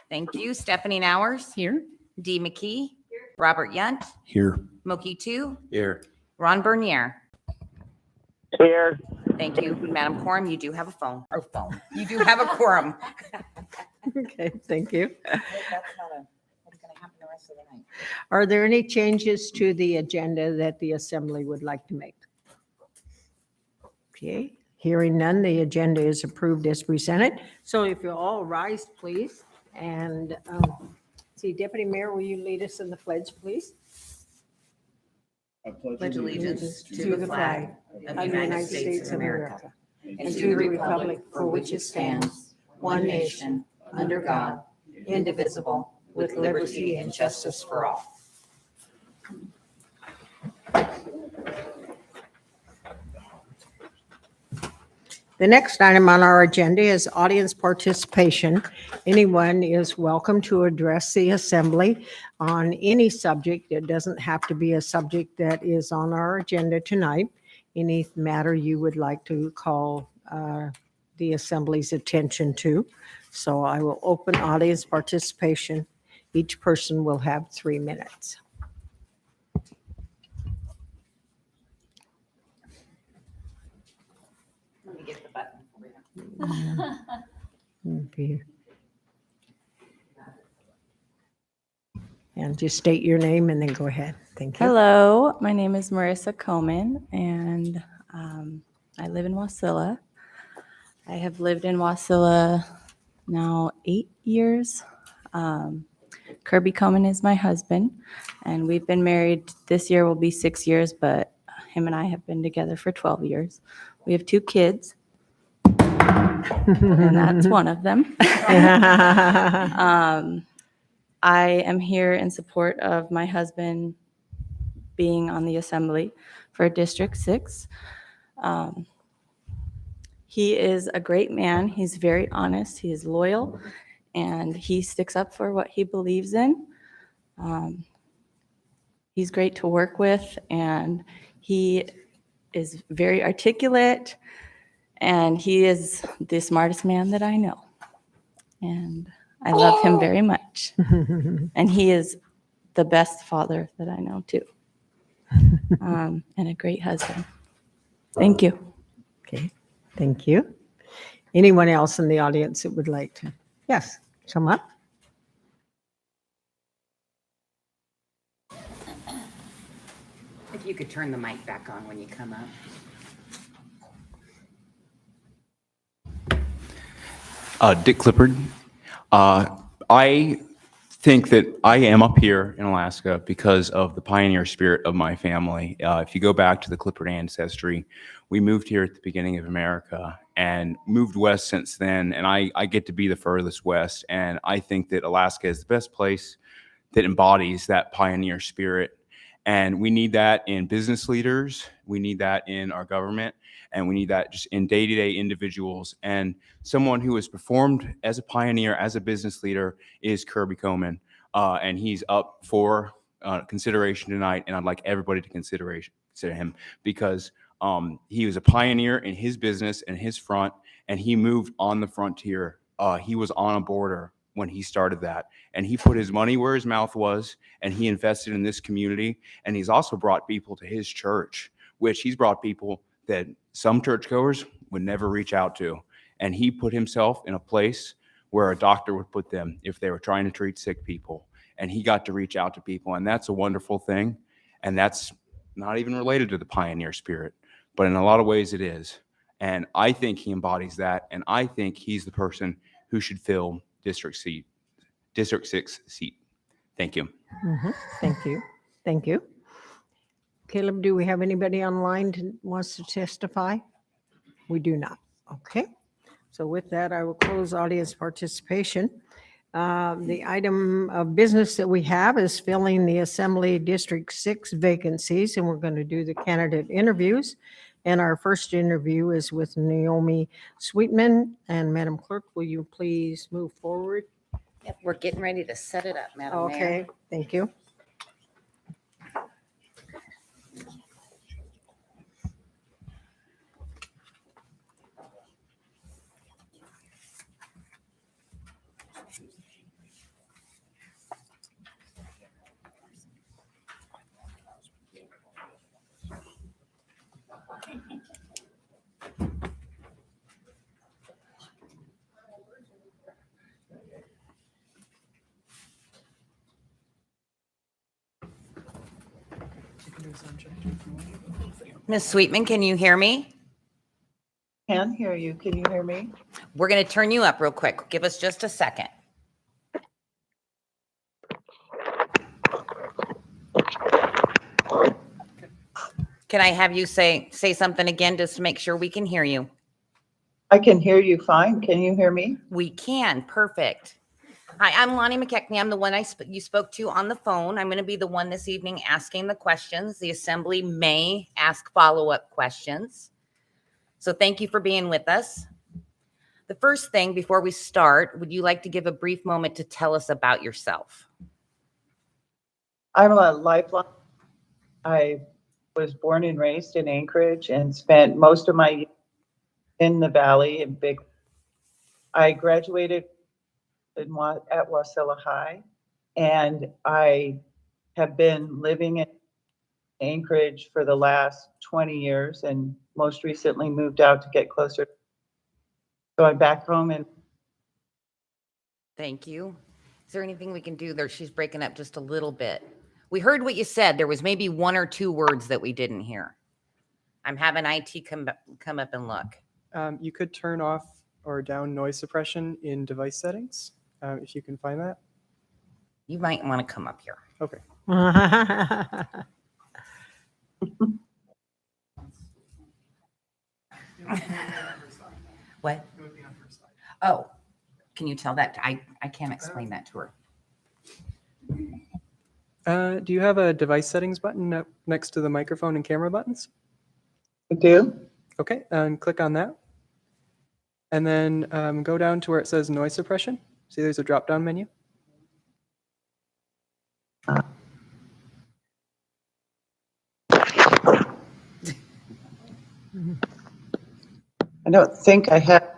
Thank you. Stephanie Nowers. Here. Dee McKee. Robert Yunt. Here. Moki Tu. Here. Ron Bernier. Here. Thank you. Madam Quorum, you do have a phone. You do have a quorum. Okay, thank you. That's what's going to happen the rest of the night. Are there any changes to the agenda that the assembly would like to make? Okay, hearing none, the agenda is approved as presented. So if you all rise, please. And see, Deputy Mayor, will you lead us in the pledge, please? I Pledge allegiance To the flag of the United States of America and to the republic for which it stands, one nation, under God, indivisible, with liberty and justice for all. The next item on our agenda is audience participation. Anyone is welcome to address the assembly on any subject. It doesn't have to be a subject that is on our agenda tonight. Any matter you would like to call the assembly's attention to. So I will open audience participation. Each person will have 3 minutes. Let me get the button for you. Okay. And just state your name and then go ahead. Thank you. Hello, my name is Marissa Coman, and I live in Wasilla. I have lived in Wasilla now 8 years. Kirby Coman is my husband, and we've been married. This year will be 6 years, but him and I have been together for 12 years. We have 2 kids, and that's one of them. I am here in support of my husband being on the assembly for District 6. He is a great man. He's very honest. He is loyal, and he sticks up for what he believes in. He's great to work with, and he is very articulate, and he is the smartest man that I know. And I love him very much. And he is the best father that I know, too. And a great husband. Thank you. Okay, thank you. Anyone else in the audience that would like to? Yes, come up. If you could turn the mic back on when you come up. Dick Clippard. I think that I am up here in Alaska because of the pioneer spirit of my family. If you go back to the Clippard ancestry, we moved here at the beginning of America and moved west since then. And I get to be the furthest west. And I think that Alaska is the best place that embodies that pioneer spirit. And we need that in business leaders. We need that in our government. And we need that just in day-to-day individuals. And someone who has performed as a pioneer, as a business leader, is Kirby Coman. And he's up for consideration tonight. And I'd like everybody to consider him because he was a pioneer in his business and his front. And he moved on the frontier. He was on a border when he started that. And he put his money where his mouth was. And he invested in this community. And he's also brought people to his church, which he's brought people that some churchgoers would never reach out to. And he put himself in a place where a doctor would put them if they were trying to treat sick people. And he got to reach out to people. And that's a wonderful thing. And that's not even related to the pioneer spirit, but in a lot of ways it is. And I think he embodies that. And I think he's the person who should fill District 6 seat. Thank you. Mm-hmm. Thank you. Thank you. Caleb, do we have anybody online who wants to testify? We do not. Okay. So with that, I will close audience participation. The item of business that we have is filling the Assembly District 6 vacancies, and we're going to do the candidate interviews. And our first interview is with Naomi Sweetman. And Madam Clerk, will you please move forward? Yep, we're getting ready to set it up, Madam Mayor. Okay, thank you. Ms. Sweetman, can you hear me? Can hear you. Can you hear me? We're going to turn you up real quick. Give us just a second. Can I have you say something again just to make sure we can hear you? I can hear you fine. Can you hear me? We can. Perfect. Hi, I'm Lonnie McKechnie. I'm the one you spoke to on the phone. I'm going to be the one this evening asking the questions. The assembly may ask follow-up questions. So thank you for being with us. The first thing before we start, would you like to give a brief moment to tell us about yourself? I'm a lifelong. I was born and raised in Anchorage and spent most of my years in the Valley in Big. I graduated at Wasilla High, and I have been living in Anchorage for the last 20 years, and most recently moved out to get closer. So I'm back home and Thank you. Is there anything we can do there? She's breaking up just a little bit. We heard what you said. There was maybe one or two words that we didn't hear. I'm having IT come up and look. You could turn off or down noise suppression in device settings, if you can find that. You might want to come up here. Okay. What? Oh, can you tell that? I can't explain that to her. Do you have a device settings button next to the microphone and camera buttons? I do. Okay, and click on that. And then go down to where it says noise suppression. See, there's a drop-down menu. I don't think I have.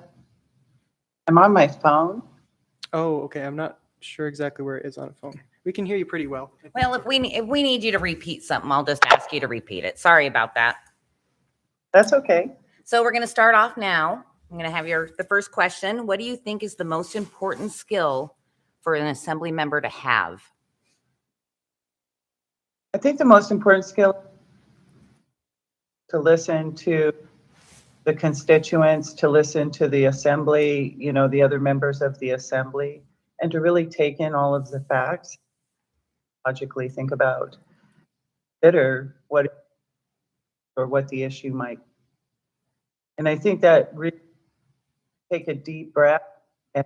I'm on my phone. Oh, okay. I'm not sure exactly where it is on a phone. We can hear you pretty well. Well, if we need you to repeat something, I'll just ask you to repeat it. Sorry about that. That's okay. So we're going to start off now. I'm going to have the first question. What do you think is the most important skill for an assembly member to have? I think the most important skill to listen to the constituents, to listen to the assembly, the other members of the assembly, and to really take in all of the facts, logically think about, consider what the issue might be. And I think that really take a deep breath and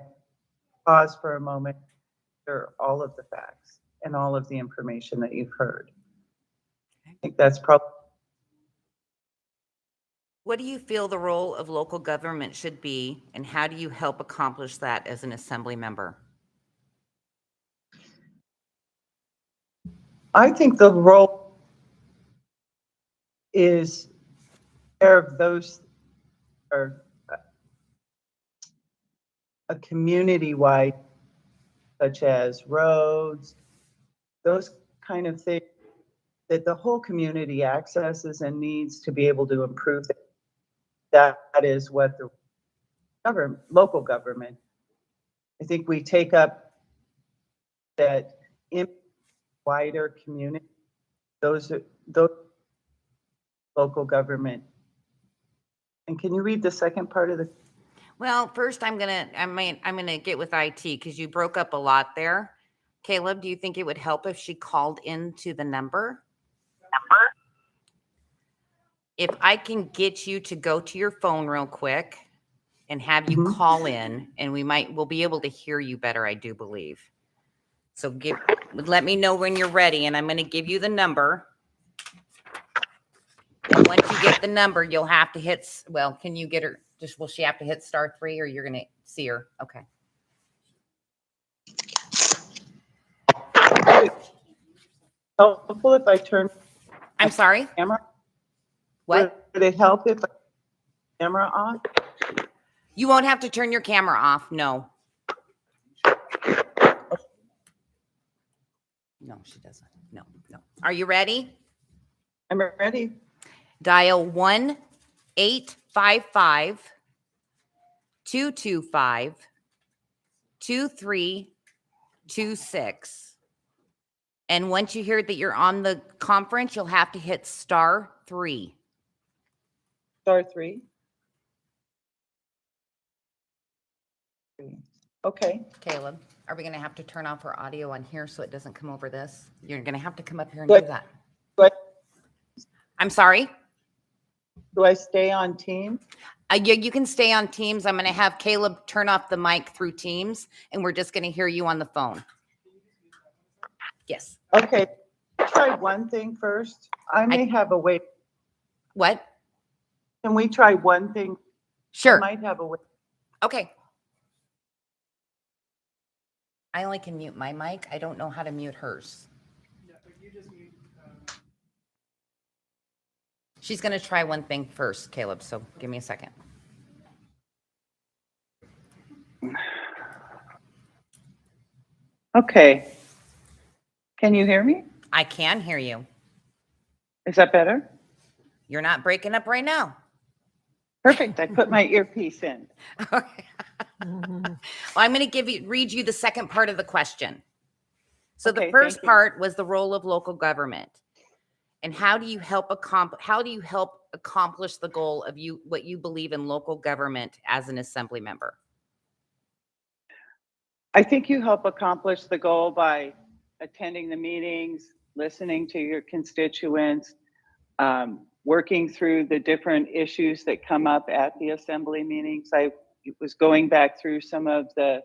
pause for a moment, consider all of the facts and all of the information that you've heard. I think that's probably. What do you feel the role of local government should be, and how do you help accomplish that as an assembly member? I think the role is care of those are a community-wide, such as roads, those kind of things that the whole community accesses and needs to be able to improve. That is what the local government, I think we take up that in wider community, those local government. And can you read the second part of the? Well, first I'm gonna get with IT because you broke up a lot there. Caleb, do you think it would help if she called into the number? If I can get you to go to your phone real quick and have you call in, and we'll be able to hear you better, I do believe. So let me know when you're ready, and I'm going to give you the number. And once you get the number, you'll have to hit, well, can you get her? Will she have to hit *3, or you're going to see her? Okay. Helpful if I turn. I'm sorry? Camera. What? Would it help if I turn the camera on? You won't have to turn your camera off. No. No, she doesn't. No. Are you ready? I'm ready. Dial 1-855-225-2326. And once you hear that you're on the conference, you'll have to hit *3. Star three? Okay. Caleb, are we going to have to turn off our audio on here so it doesn't come over this? You're going to have to come up here and do But- that. But I'm sorry. do I stay on team? You can stay on Teams. I'm going to have Caleb turn off the mic through Teams, and we're just going to hear you on the phone. Yes. Okay, try one thing first. I may have a way. What? Can we try one thing? I Sure. might have a way. Okay. I only can mute my mic. I don't know how to mute hers. She's going to try one thing first, Caleb, so give me a second. Okay. Can you hear me? I can hear you. Is that better? You're not breaking up right now. Perfect. I put my earpiece in. Okay. Well, I'm going to read you the second part of the question. So Okay, the first thank you. part was the role of local government, and how do you help accomplish the goal of what you believe in local government as an assembly member? I think you help accomplish the goal by attending the meetings, listening to your constituents, working through the different issues that come up at the assembly meetings. I was going back through some of the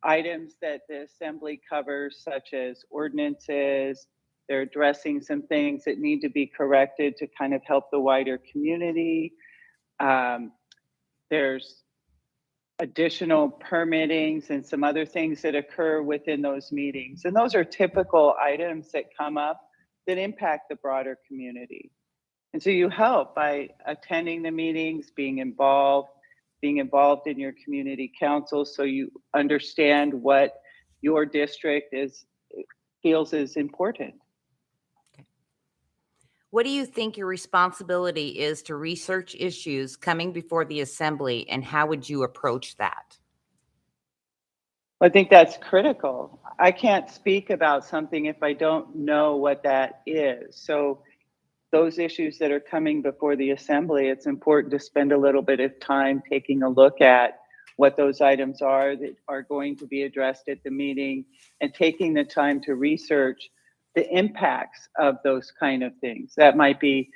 items that the assembly covers, such as ordinances. They're addressing some things that need to be corrected to kind of help the wider community. There's additional permittings and some other things that occur within those meetings. And those are typical items that come up that impact the broader community. And so you help by attending the meetings, being involved in your community council, so you understand what your district feels is important. What do you think your responsibility is to research issues coming before the assembly, and how would you approach that? I think that's critical. I can't speak about something if I don't know what that is. So those issues that are coming before the assembly, it's important to spend a little bit of time taking a look at what those items are that are going to be addressed at the meeting, and taking the time to research the impacts of those kind of things. That might be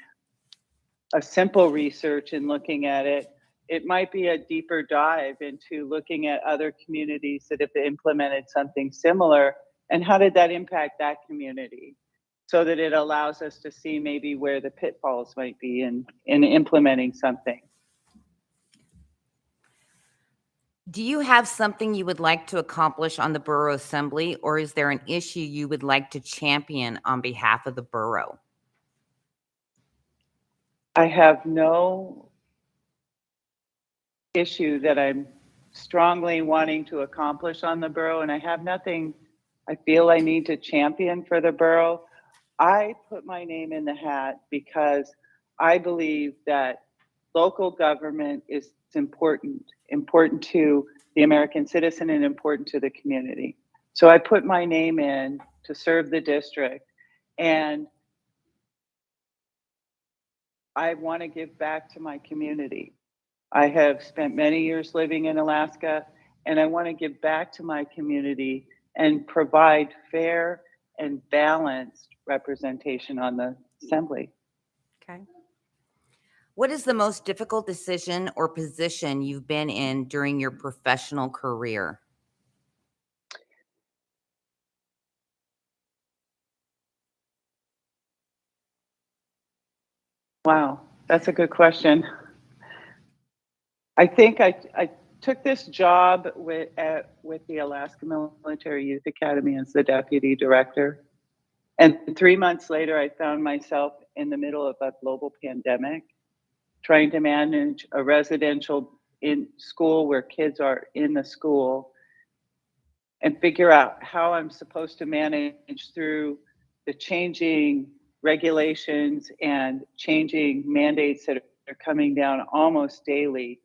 a simple research in looking at it. It might be a deeper dive into looking at other communities that have implemented something similar, and how did that impact that community, so that it allows us to see maybe where the pitfalls might be in implementing something. Do you have something you would like to accomplish on the borough assembly, or is there an issue you would like to champion on behalf of the borough? I have no issue that I'm strongly wanting to accomplish on the borough, and I have nothing I feel I need to champion for the borough. I put my name in the hat because I believe that local government is important to the American citizen and important to the community. So I put my name in to serve the district, and I want to give back to my community. I have spent many years living in Alaska, and I want to give back to my community and provide fair and balanced representation on the assembly. Okay. What is the most difficult decision or position you've been in during your professional career? Wow, that's a good question. I think I took this job with the Alaska Military Youth Academy as the deputy director. And 3 months later, I found myself in the middle of a global pandemic, trying to manage a residential in school where kids are in the school, and figure out how I'm supposed to manage through the changing regulations and changing mandates that are coming down almost daily.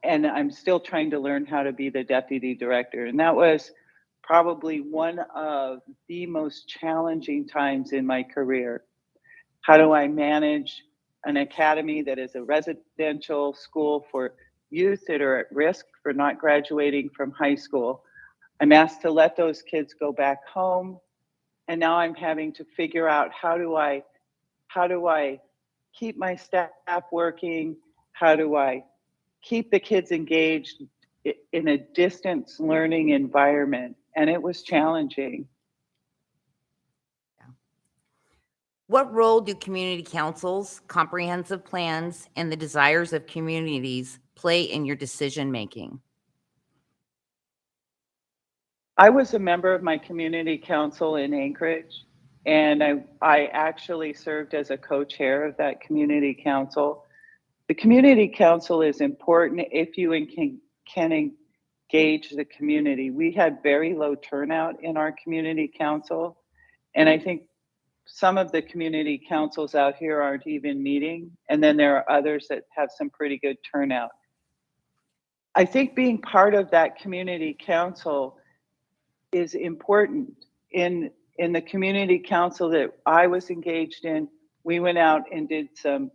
And I'm still trying to learn how to be the deputy director. And that was probably one of the most challenging times in my career. How do I manage an academy that is a residential school for youth that are at risk for not graduating from high school? I'm asked to let those kids go back home, and now I'm having to figure out how do I keep my staff working? How do I keep the kids engaged in a distance learning environment? And it was challenging. What role do community councils, comprehensive plans, and the desires of communities play in your decision making? I was a member of my community council in Anchorage, and I actually served as a co-chair of that community council. The community council is important if you can engage the community. We had very low turnout in our community council, and I think some of the community councils out here aren't even meeting, and then there are others that have some pretty good turnout. I think being part of that community council is important. In the community council that I was engaged in, we went out and did some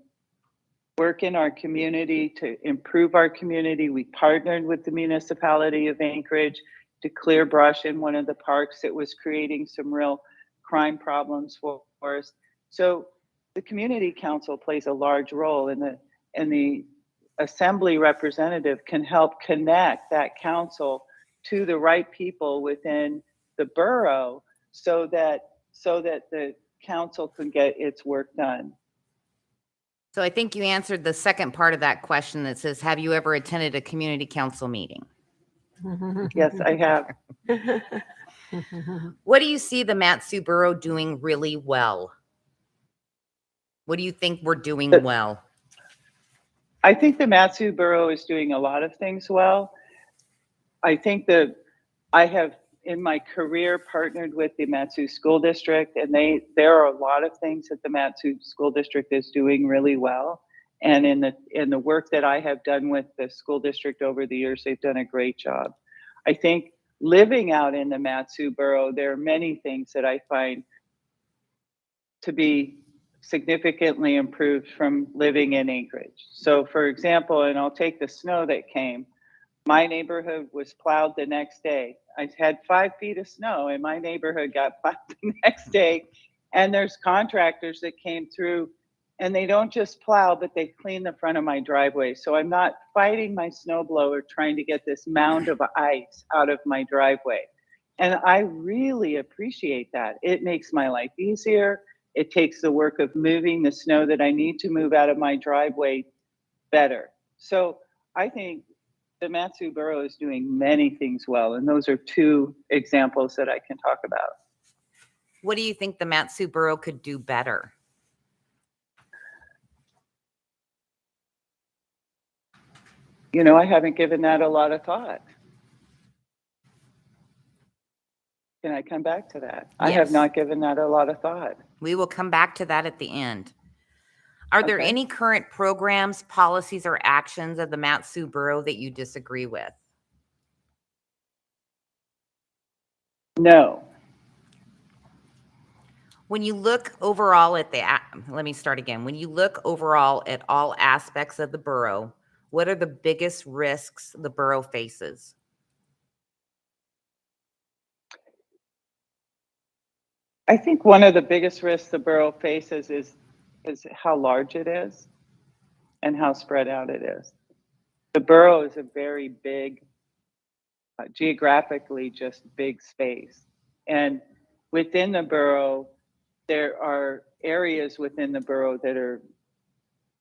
work in our community to improve our community. We partnered with the municipality of Anchorage to clear brush in one of the parks that was creating some real crime problems for us. So the community council plays a large role, and the assembly representative can help connect that council to the right people within the borough so that the council can get its work done. So I think you answered the second part of that question that says, have you ever attended a community council meeting? Yes, I have. What do you see the Mat-Su Borough doing really well? What do you think we're doing well? I think the Mat-Su Borough is doing a lot of things well. I think that I have in my career partnered with the Mat-Su School District, and there are a lot of things that the Mat-Su School District is doing really well. And in the work that I have done with the school district over the years, they've done a great job. I think living out in the Mat-Su Borough, there are many things that I find to be significantly improved from living in Anchorage. So for example, and I'll take the snow that came, my neighborhood was plowed the next day. I had 5 feet of snow and my neighborhood got plowed the next day. And there's contractors that came through and they don't just plow, but they clean the front of my driveway. So I'm not fighting my snowblower trying to get this mound of ice out of my driveway. And I really appreciate that. It makes my life easier. It takes the work of moving the snow that I need to move out of my driveway better. So I think the Mat-Su Borough is doing many things well, and those are 2 examples that I can talk about. What do you think the Mat-Su Borough could do better? You know, I haven't given that a lot of thought. Can I come back to that? I have Yes. not given that a lot of thought. We will come back to that at the end. Are there Okay. any current programs, policies, or actions of the Mat-Su Borough that you disagree with? No. When you look overall at let me start again. When you look overall at all aspects of the borough, what are the biggest risks the borough faces? I think one of the biggest risks the borough faces is how large it is and how spread out it is. The borough is a very big, geographically just big space. And within the borough, there are areas within the borough that are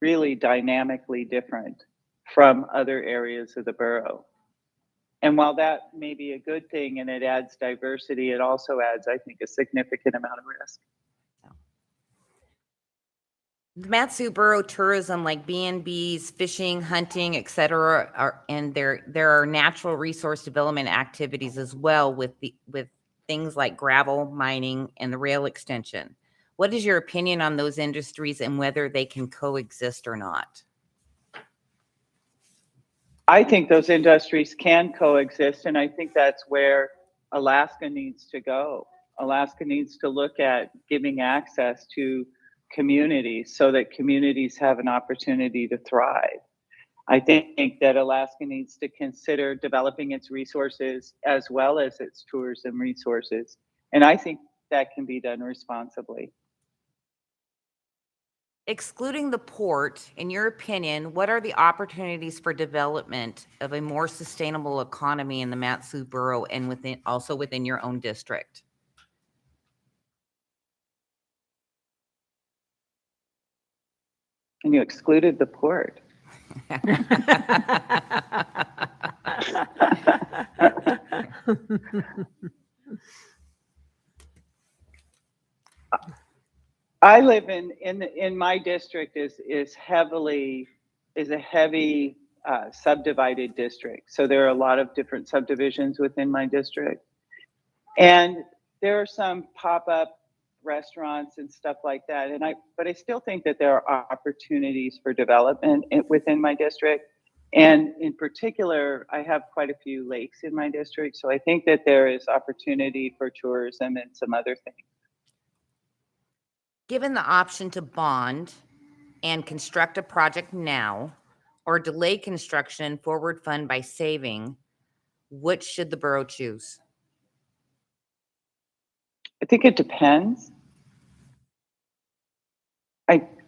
really dynamically different from other areas of the borough. And while that may be a good thing and it adds diversity, it also adds, I think, a significant amount of risk. The Mat-Su Borough tourism, like B&Bs, fishing, hunting, etc., and there are natural resource development activities as well with things like gravel mining and the rail extension. What is your opinion on those industries and whether they can coexist or not? I think those industries can coexist, and I think that's where Alaska needs to go. Alaska needs to look at giving access to communities so that communities have an opportunity to thrive. I think that Alaska needs to consider developing its resources as well as its tourism resources. And I think that can be done responsibly. Excluding the port, in your opinion, what are the opportunities for development of a more sustainable economy in the Mat-Su Borough and also within your own district? And you excluded the port. I live in my district is a heavy subdivided district. So there are a lot of different subdivisions within my district, and there are some pop-up restaurants and stuff like that. But I still think that there are opportunities for development within my district. And in particular, I have quite a few lakes in my district. So I think that there is opportunity for tourism and some other things. Given the option to bond and construct a project now or delay construction and forward fund by saving, which should the borough choose? I think it depends.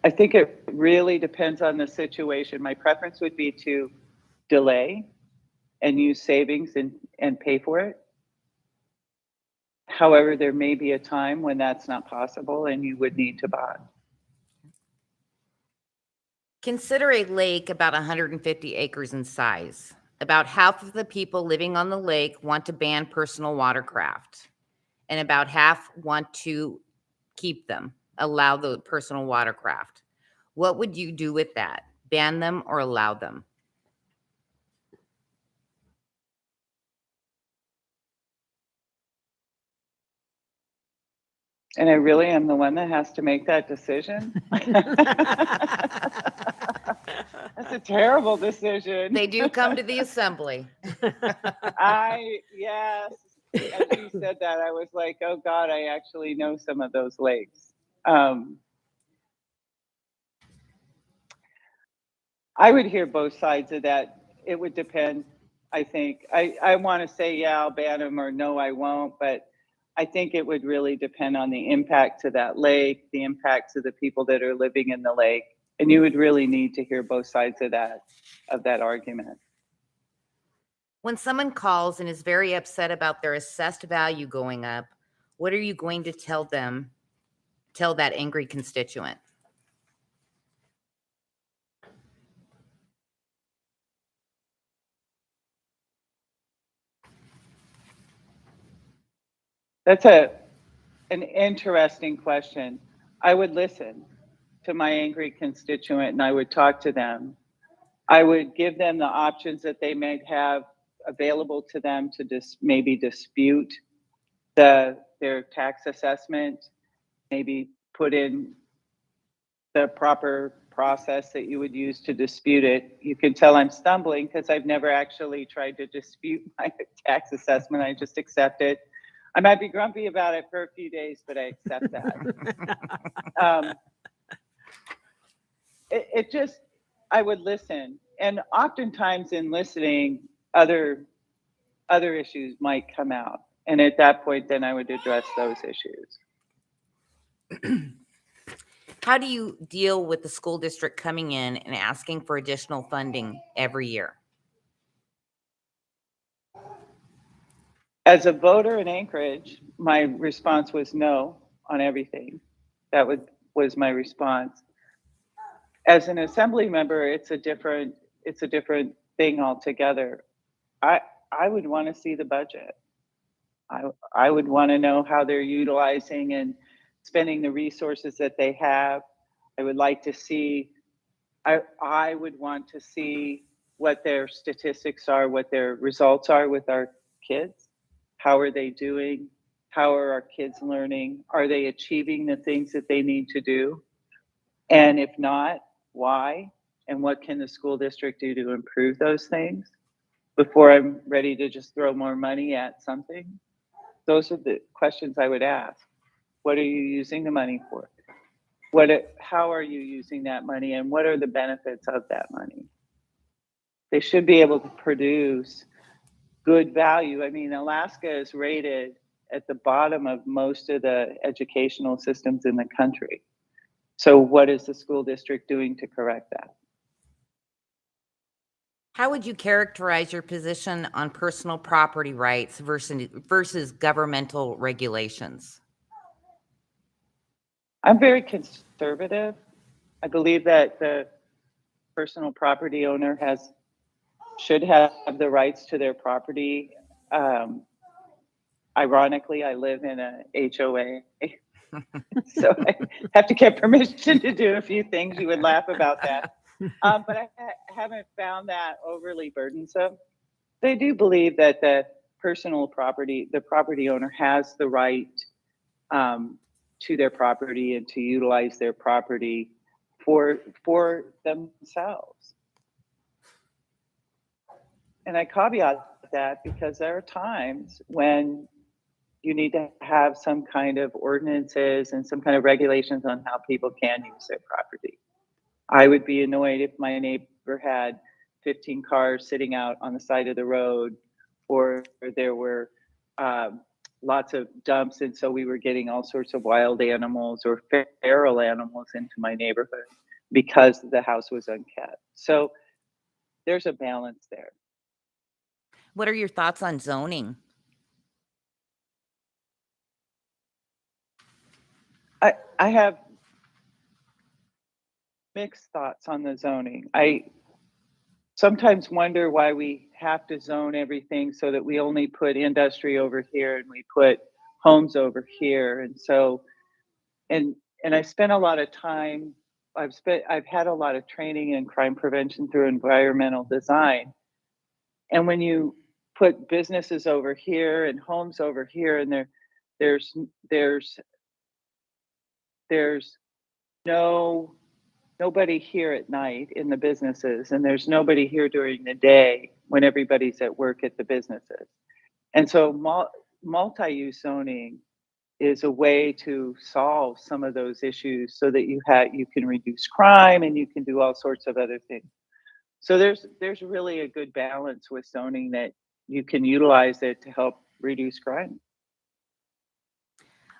I think it really depends on the situation. My preference would be to delay and use savings and pay for it. However, there may be a time when that's not possible and you would need to bond. Consider a lake about 150 acres in size. About half of the people living on the lake want to ban personal watercraft, and about half want to keep them, allow the personal watercraft. What would you do with that? Ban them or allow them? And I really am the one that has to make that decision. That's a terrible decision. They do come to the assembly. Yes, as you said that, I was like, oh God, I actually know some of those lakes. I would hear both sides of that. It would depend, I think. I want to say, yeah, I'll ban them, or no, I won't. But I think it would really depend on the impact to that lake, the impact to the people that are living in the lake. And you would really need to hear both sides of that argument. When someone calls and is very upset about their assessed value going up, what are you going to tell that angry constituent? That's an interesting question. I would listen to my angry constituent and I would talk to them. I would give them the options that they might have available to them to maybe dispute their tax assessment, maybe put in the proper process that you would use to dispute it. You can tell I'm stumbling because I've never actually tried to dispute my tax assessment. I just accept it. I might be grumpy about it for a few days, but I accept that. I would listen. And oftentimes in listening, other issues might come out. And at that point, then I would address those issues. How do you deal with the school district coming in and asking for additional funding every year? As a voter in Anchorage, my response was no on everything. That was my response. As an assembly member, it's a different thing altogether. I would want to see the budget. I would want to know how they're utilizing and spending the resources that they have. I would like to see, I would want to see what their statistics are, what their results are with our kids. How are they doing? How are our kids learning? Are they achieving the things that they need to do? And if not, why? And what can the school district do to improve those things before I'm ready to just throw more money at something? those are the questions I would ask. What are you using the money for? How are you using that money, and what are the benefits of that money? They should be able to produce good value. I mean, Alaska is rated at the bottom of most of the educational systems in the country. So what is the school district doing to correct that? How would you characterize your position on personal property rights versus governmental regulations? I'm very conservative. I believe that the personal property owner should have the rights to their property. Ironically, I live in a HOA, so I have to get permission to do a few things. You would laugh about that. But I haven't found that overly burdensome. They do believe that the property owner has the right to their property and to utilize their property for themselves. And I caveat that because there are times when you need to have some kind of ordinances and some kind of regulations on how people can use their property. I would be annoyed if my neighbor had 15 cars sitting out on the side of the road, or there were lots of dumps, and so we were getting all sorts of wild animals or feral animals into my neighborhood because the house was unkept. So there's a balance there. What are your thoughts on zoning? I have mixed thoughts on the zoning. I sometimes wonder why we have to zone everything so that we only put industry over here and we put homes over here. And so, and I spent a lot of time, I've had a lot of training in crime prevention through environmental design. And when you put businesses over here and homes over here, and there's nobody here at night in the businesses, and there's nobody here during the day when everybody's at work at the businesses. And so multi-use zoning is a way to solve some of those issues so that you can reduce crime and you can do all sorts of other things. So there's really a good balance with zoning that you can utilize it to help reduce crime.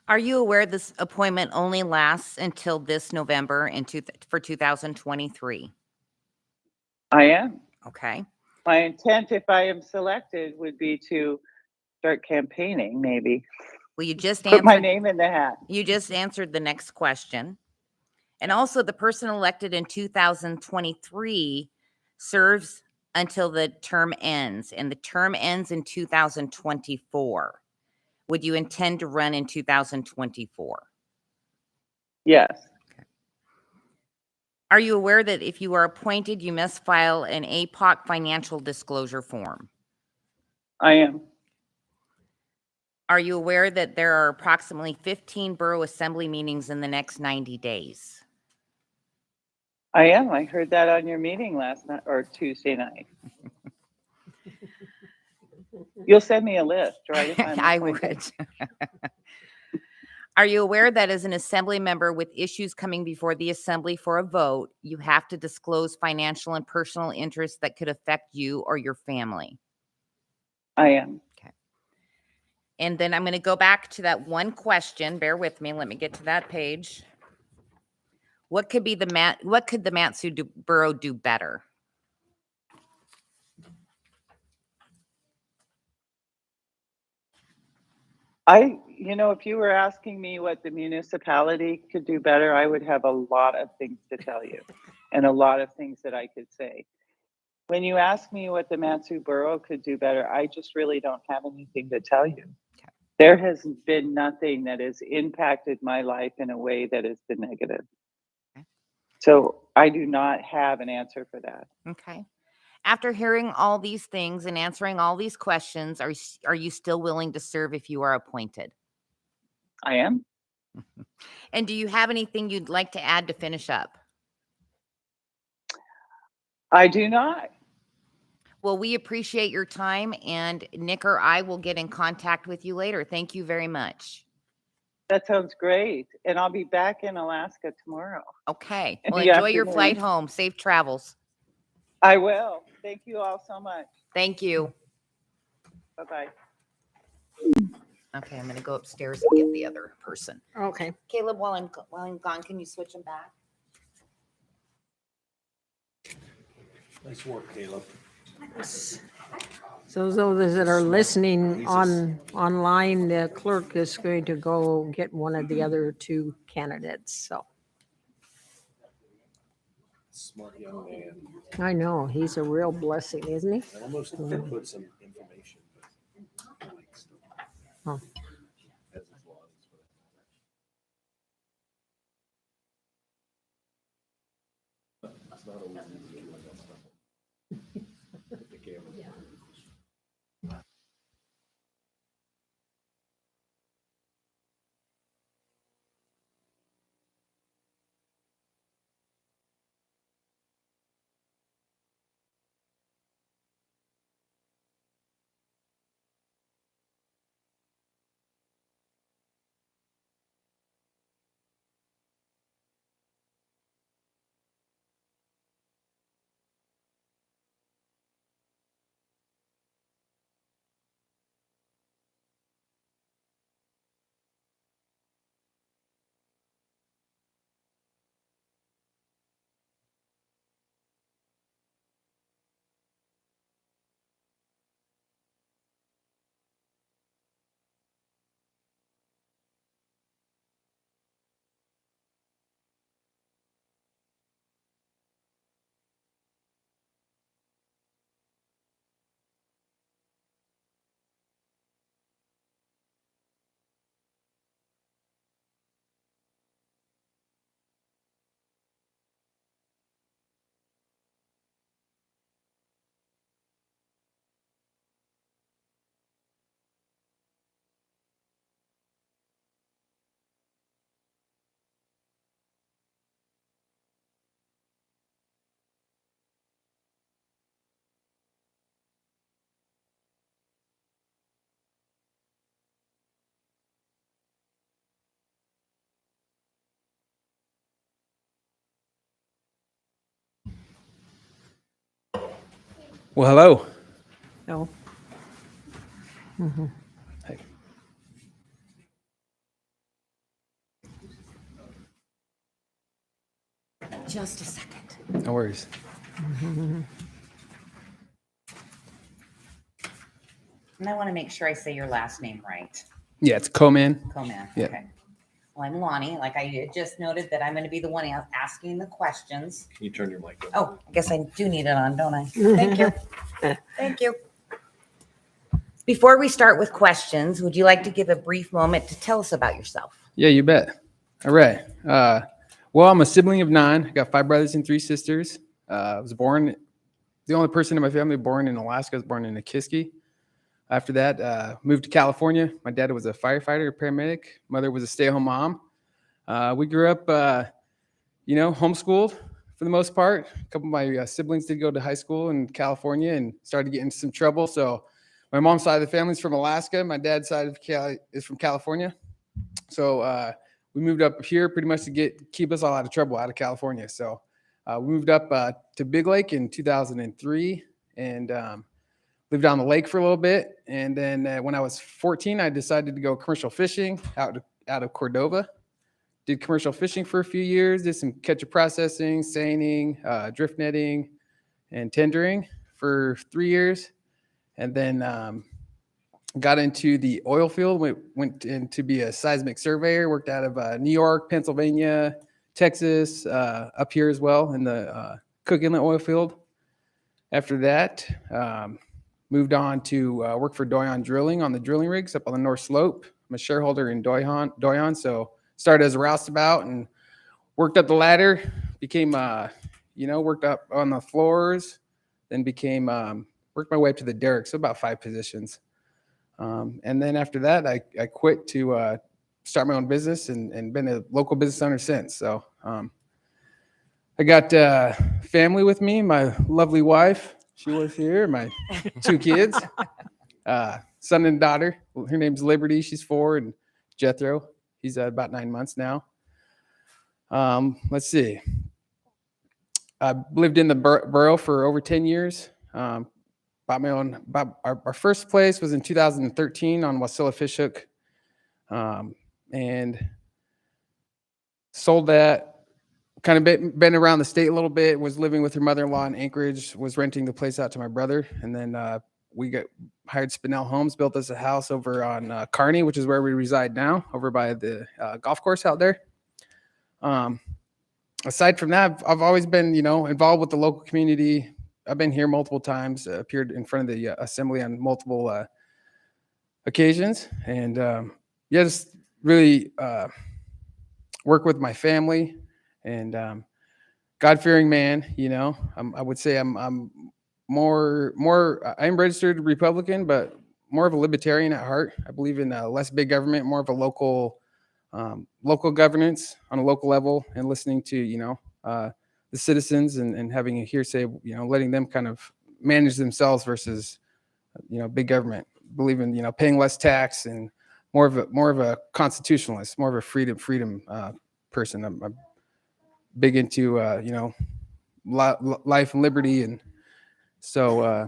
Are you aware this appointment only lasts until this November for 2023? I am. Okay. My intent, if I am selected, would be to start campaigning, maybe. Well, you just Put my answered. name in the hat. You just answered the next question. And also, the person elected in 2023 serves until the term ends, and the term ends in 2024. Would you intend to run in 2024? Yes, Are you aware that if you are appointed, you must file an APOC financial disclosure form? I am. Are you aware that there are approximately 15 borough assembly meetings in the next 90 days? I am. I heard that on your meeting last night or Tuesday night. You'll send me a list, right? If I'm I appointed? would. Are you aware that as an assembly member with issues coming before the assembly for a vote, you have to disclose financial and personal interests that could affect you or your family? I am. Okay. And then I'm going to go back to that one question. Bear with me. Let me get to that page. What could the Matsu Borough do better? If you were asking me what the municipality could do better, I would have a lot of things to tell you and a lot of things that I could say. When you ask me what the Matsu Borough could do better, I just really don't have anything to tell you. Okay. There has been nothing that has impacted my life in a way that has been negative. Okay. So I do not have an answer for that. Okay. After hearing all these things and answering all these questions, are you still willing to serve if you are appointed? I am. And do you have anything you'd like to add to finish up? I do not. Well, we appreciate your time, and Nick or I will get in contact with you later. Thank you very much. That sounds great. And I'll be back in Alaska tomorrow. Okay. In Well, the enjoy your afternoon. flight home. Safe travels. I will. Thank you all so much. Thank you. Bye-bye. Okay, I'm going to go upstairs and get the other person. Okay. Caleb, while I'm gone, can you switch them back? Nice work, Caleb. So those that are listening online, the clerk is going to go get one of the other two candidates. So Smart young man. I know he's a real blessing, isn't he? I almost put some information, but I like stuff. Oh. As is law, that's what I- It's not always easy to do that stuff. With the camera. Well, hello. No. Hey. Just a second. No worries. And I want to make sure I say your last name right. Yeah, it's Coman. Coman. Yeah. Okay. Well, I'm Lonnie. Like I just noted that I'm going to be the one asking the questions. Can you turn your mic on? Oh, I guess I do need it on, don't I? Thank you. Thank you. Before we start with questions, would you like to give a brief moment to tell us about yourself? Yeah, you bet. All right. Well, I'm a sibling of 9. I got 5 brothers and 3 sisters. I was born, the only person in my family born in Alaska. I was born in Nikiski. After that, moved to California. My dad was a firefighter, a paramedic. Mother was a stay-at-home mom. We grew up, homeschooled for the most part. A couple of my siblings did go to high school in California and started getting into some trouble. So my mom's side of the family is from Alaska. My dad's side of is from California. So we moved up here pretty much to keep us all out of trouble out of California. So we moved up to Big Lake in 2003 and lived on the lake for a little bit. And then when I was 14, I decided to go commercial fishing out of Cordova. Did commercial fishing for a few years, did some catch processing, seining, drift netting, and tendering for 3 years. And then got into the oil field, went in to be a seismic surveyor, worked out of New York, Pennsylvania, Texas, up here as well in the Cook Inlet oil field. After that, moved on to work for Doyon Drilling on the drilling rigs up on the North Slope. I'm a shareholder in Doyon, so started as a roustabout and worked up the ladder, became, worked up on the floors, then worked my way up to the derrick, so about 5 positions. And then after that, I quit to start my own business and been a local business owner since. So I got family with me, my lovely wife. She was here. My 2 kids, son and daughter. Her name's Liberty. She's 4, and Jethro. He's about 9 months now. Let's see. I've lived in the borough for over 10 years. Bought my own. Our first place was in 2013 on Wasilla Fishhook, and sold that. Kind of been around the state a little bit. Was living with her mother-in-law in Anchorage. Was renting the place out to my brother, and then we got hired Spinell Homes, built us a house over on Kearney, which is where we reside now, over by the golf course out there. Aside from that, I've always been, involved with the local community. I've been here multiple times, appeared in front of the assembly on multiple occasions, and just really work with my family, and God-fearing man. I would say I'm I'm registered Republican, but more of a libertarian at heart. I believe in less big government, more of a local governance on a local level, and listening to the citizens, and having a hearsay, letting them kind of manage themselves versus big government. Believe in paying less tax, and more of a constitutionalist, more of a freedom person. I'm big into life and liberty, and so I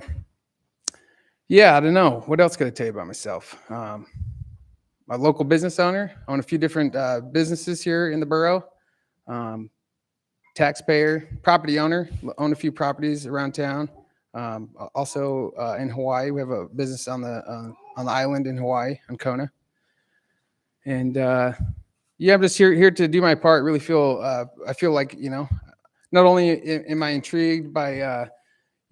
don't know what else could I tell you about myself. My local business owner. I own a few different businesses here in the borough. Taxpayer, property owner, own a few properties around town. Also in Hawaii, we have a business on the island in Hawaii, on Kona. And I'm just here to do my part. Really feel I feel like not only am I intrigued by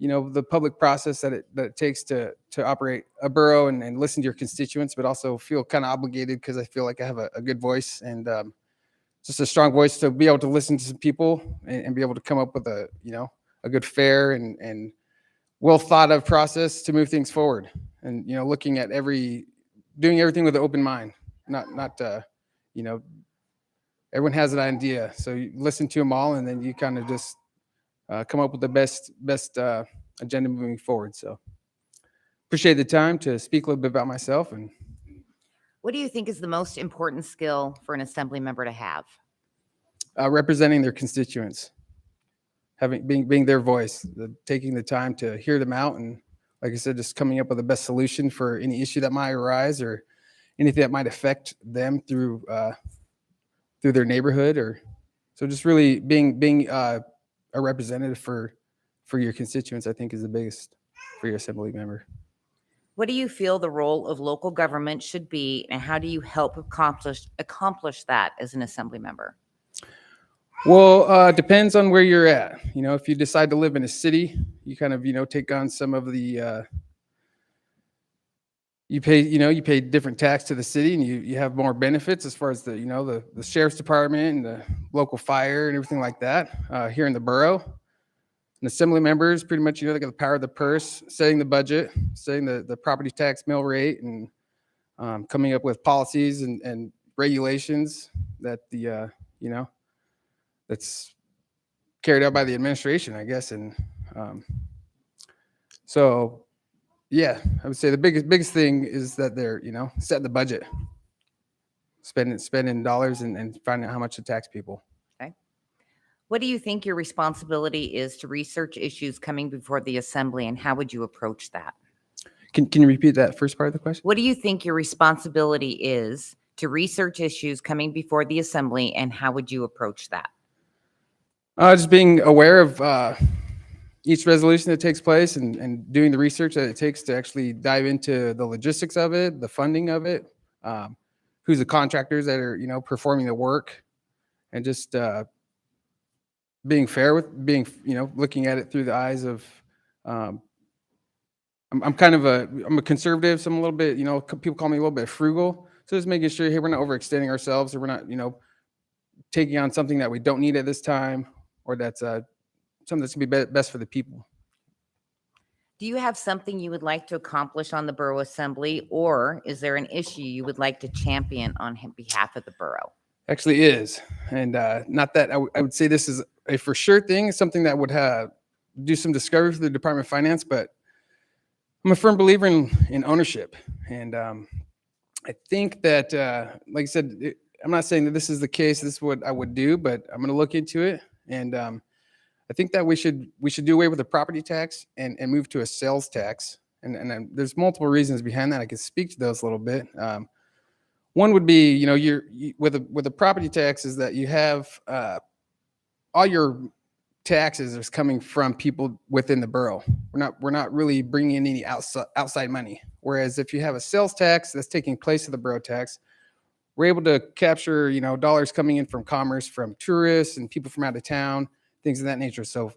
the public process that it takes to operate a borough and listen to your constituents, but also feel kind of obligated because I feel like I have a good voice, and just a strong voice to be able to listen to some people, and be able to come up with a good, fair, and well thought of process to move things forward. And looking at doing everything with an open mind, not everyone has an idea, so you listen to them all, and then you kind of just come up with the best agenda moving forward. So appreciate the time to speak a little bit about myself. And What do you think is the most important skill for an assembly member to have? representing their constituents, being their voice, taking the time to hear them out, and like I said, just coming up with the best solution for any issue that might arise, or anything that might affect them through their neighborhood, or so just really being a representative for your constituents, I think, is the biggest for your assembly member. What do you feel the role of local government should be, and how do you help accomplish that as an assembly member? Well, depends on where you're at. If you decide to live in a city, you kind of take on some of the you pay different tax to the city, and you have more benefits as far as the sheriff's department and the local fire and everything like that. Here in the borough, and assembly members pretty much they got the power of the purse, setting the budget, setting the property tax mill rate, and coming up with policies and regulations that that's carried out by the administration, I guess. And so yeah, I would say the biggest thing is that they're setting the budget, spending dollars, and finding out how much to tax people. Okay. What do you think your responsibility is to research issues coming before the assembly, and how would you approach that? Can you repeat that first part of the question? What do you think your responsibility is to research issues coming before the assembly, and how would you approach that? Just being aware of each resolution that takes place, and doing the research that it takes to actually dive into the logistics of it, the funding of it, who's the contractors that are performing the work, and just being fair with looking at it through the eyes of I'm a conservative, so I'm a little bit people call me a little bit frugal, so just making sure, hey, we're not overextending ourselves, or we're not taking on something that we don't need at this time, or that's something that's going to be best for the people. Do you have something you would like to accomplish on the borough assembly, or is there an issue you would like to champion on behalf of the borough? Actually is, and not that I would say this is a for sure thing. It's something that would do some discovery for the Department of Finance, but I'm a firm believer in ownership. And I think that, like I said, I'm not saying that this is the case, this is what I would do, but I'm going to look into it. And I think that we should do away with the property tax and move to a sales tax. And there's multiple reasons behind that. I can speak to those a little bit. One would be, you know, with a property tax is that you have all your taxes is coming from people within the borough. We're not really bringing in any outside money. Whereas if you have a sales tax that's taking place of the borough tax, we're able to capture, you know, dollars coming in from commerce, from tourists and people from out of town, things of that nature. So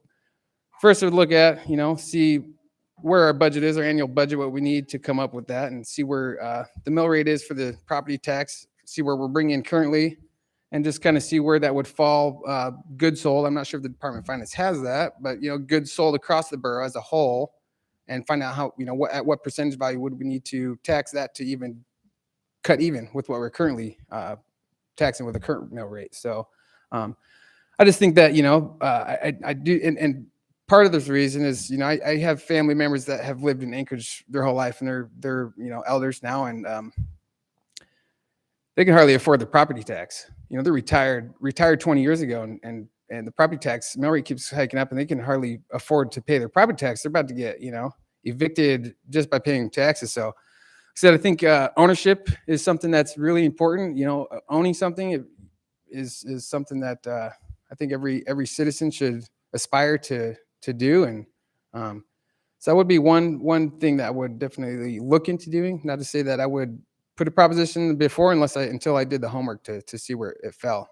first, we'd look at, you know, see where our budget is, our annual budget, what we need to come up with that, and see where the mill rate is for the property tax, see where we're bringing in currently, and just kind of see where that would fall. Goods sold, I'm not sure if the Department of Finance has that, but, you know, goods sold across the borough as a whole, and find out how, you know, at what percentage value would we need to tax that to even cut even with what we're currently taxing with the current mill rate. So I just think that, you know, I do, and part of this reason is, you know, I have family members that have lived in Anchorage their whole life, and they're you know, elders now, and they can hardly afford the property tax. You know, they're retired 20 years ago, and the property tax mill rate keeps hiking up, and they can hardly afford to pay their property tax. They're about to get, you know, evicted just by paying taxes. So I think ownership is something that's really important. You know, owning something is something that I think every citizen should aspire to do. And so that would be one thing that I would definitely look into doing. Not to say that I would put a proposition before, until I did the homework to see where it fell.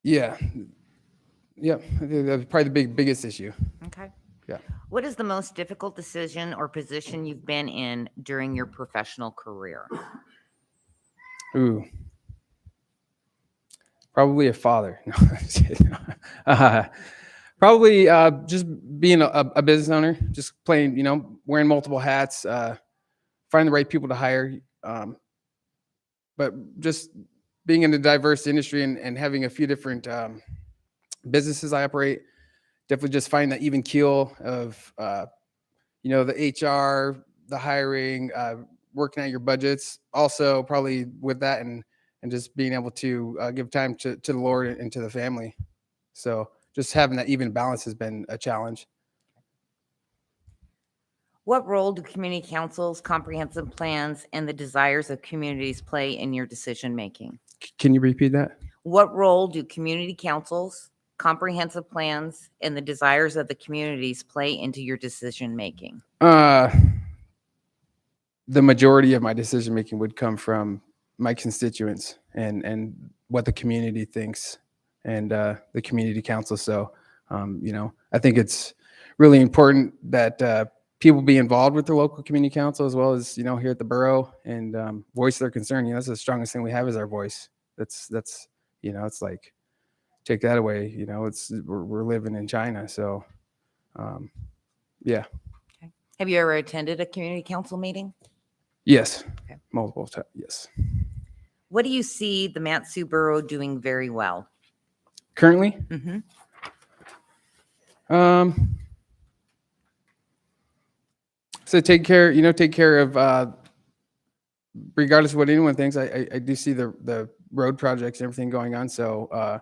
Yeah. I think that's probably the biggest issue. Okay. Yeah. What is the most difficult decision or position you've been in during your professional career? Ooh. Probably a father. No, I'm just kidding. Probably just being a business owner, just playing, you know, wearing multiple hats, finding the right people to hire, but just being in a diverse industry and having a few different businesses I operate. Definitely just finding that even keel of, you know, the HR, the hiring, working out your budgets. Also, probably with that and just being able to give time to the Lord and to the family. So just having that even balance has been a challenge. What role do community councils, comprehensive plans, and the desires of communities play in your decision making? Can you repeat that? What role do community councils, comprehensive plans, and the desires of the communities play into your decision making? The majority of my decision making would come from my constituents and what the community thinks and the community council. So, you know, I think it's really important that people be involved with their local community council as well as, you know, here at the borough and voice their concern. You know, that's the strongest thing we have is our voice. That's, you know, it's like, take that away, you know, we're living in China. So, yeah. Okay. Have you ever attended a community council meeting? Yes. Okay. Multiple times. Yes. What do you see the Mat-Su Borough doing very well? Currently? Mm-hmm. So take care of, regardless of what anyone thinks, I do see the road projects and everything going on. So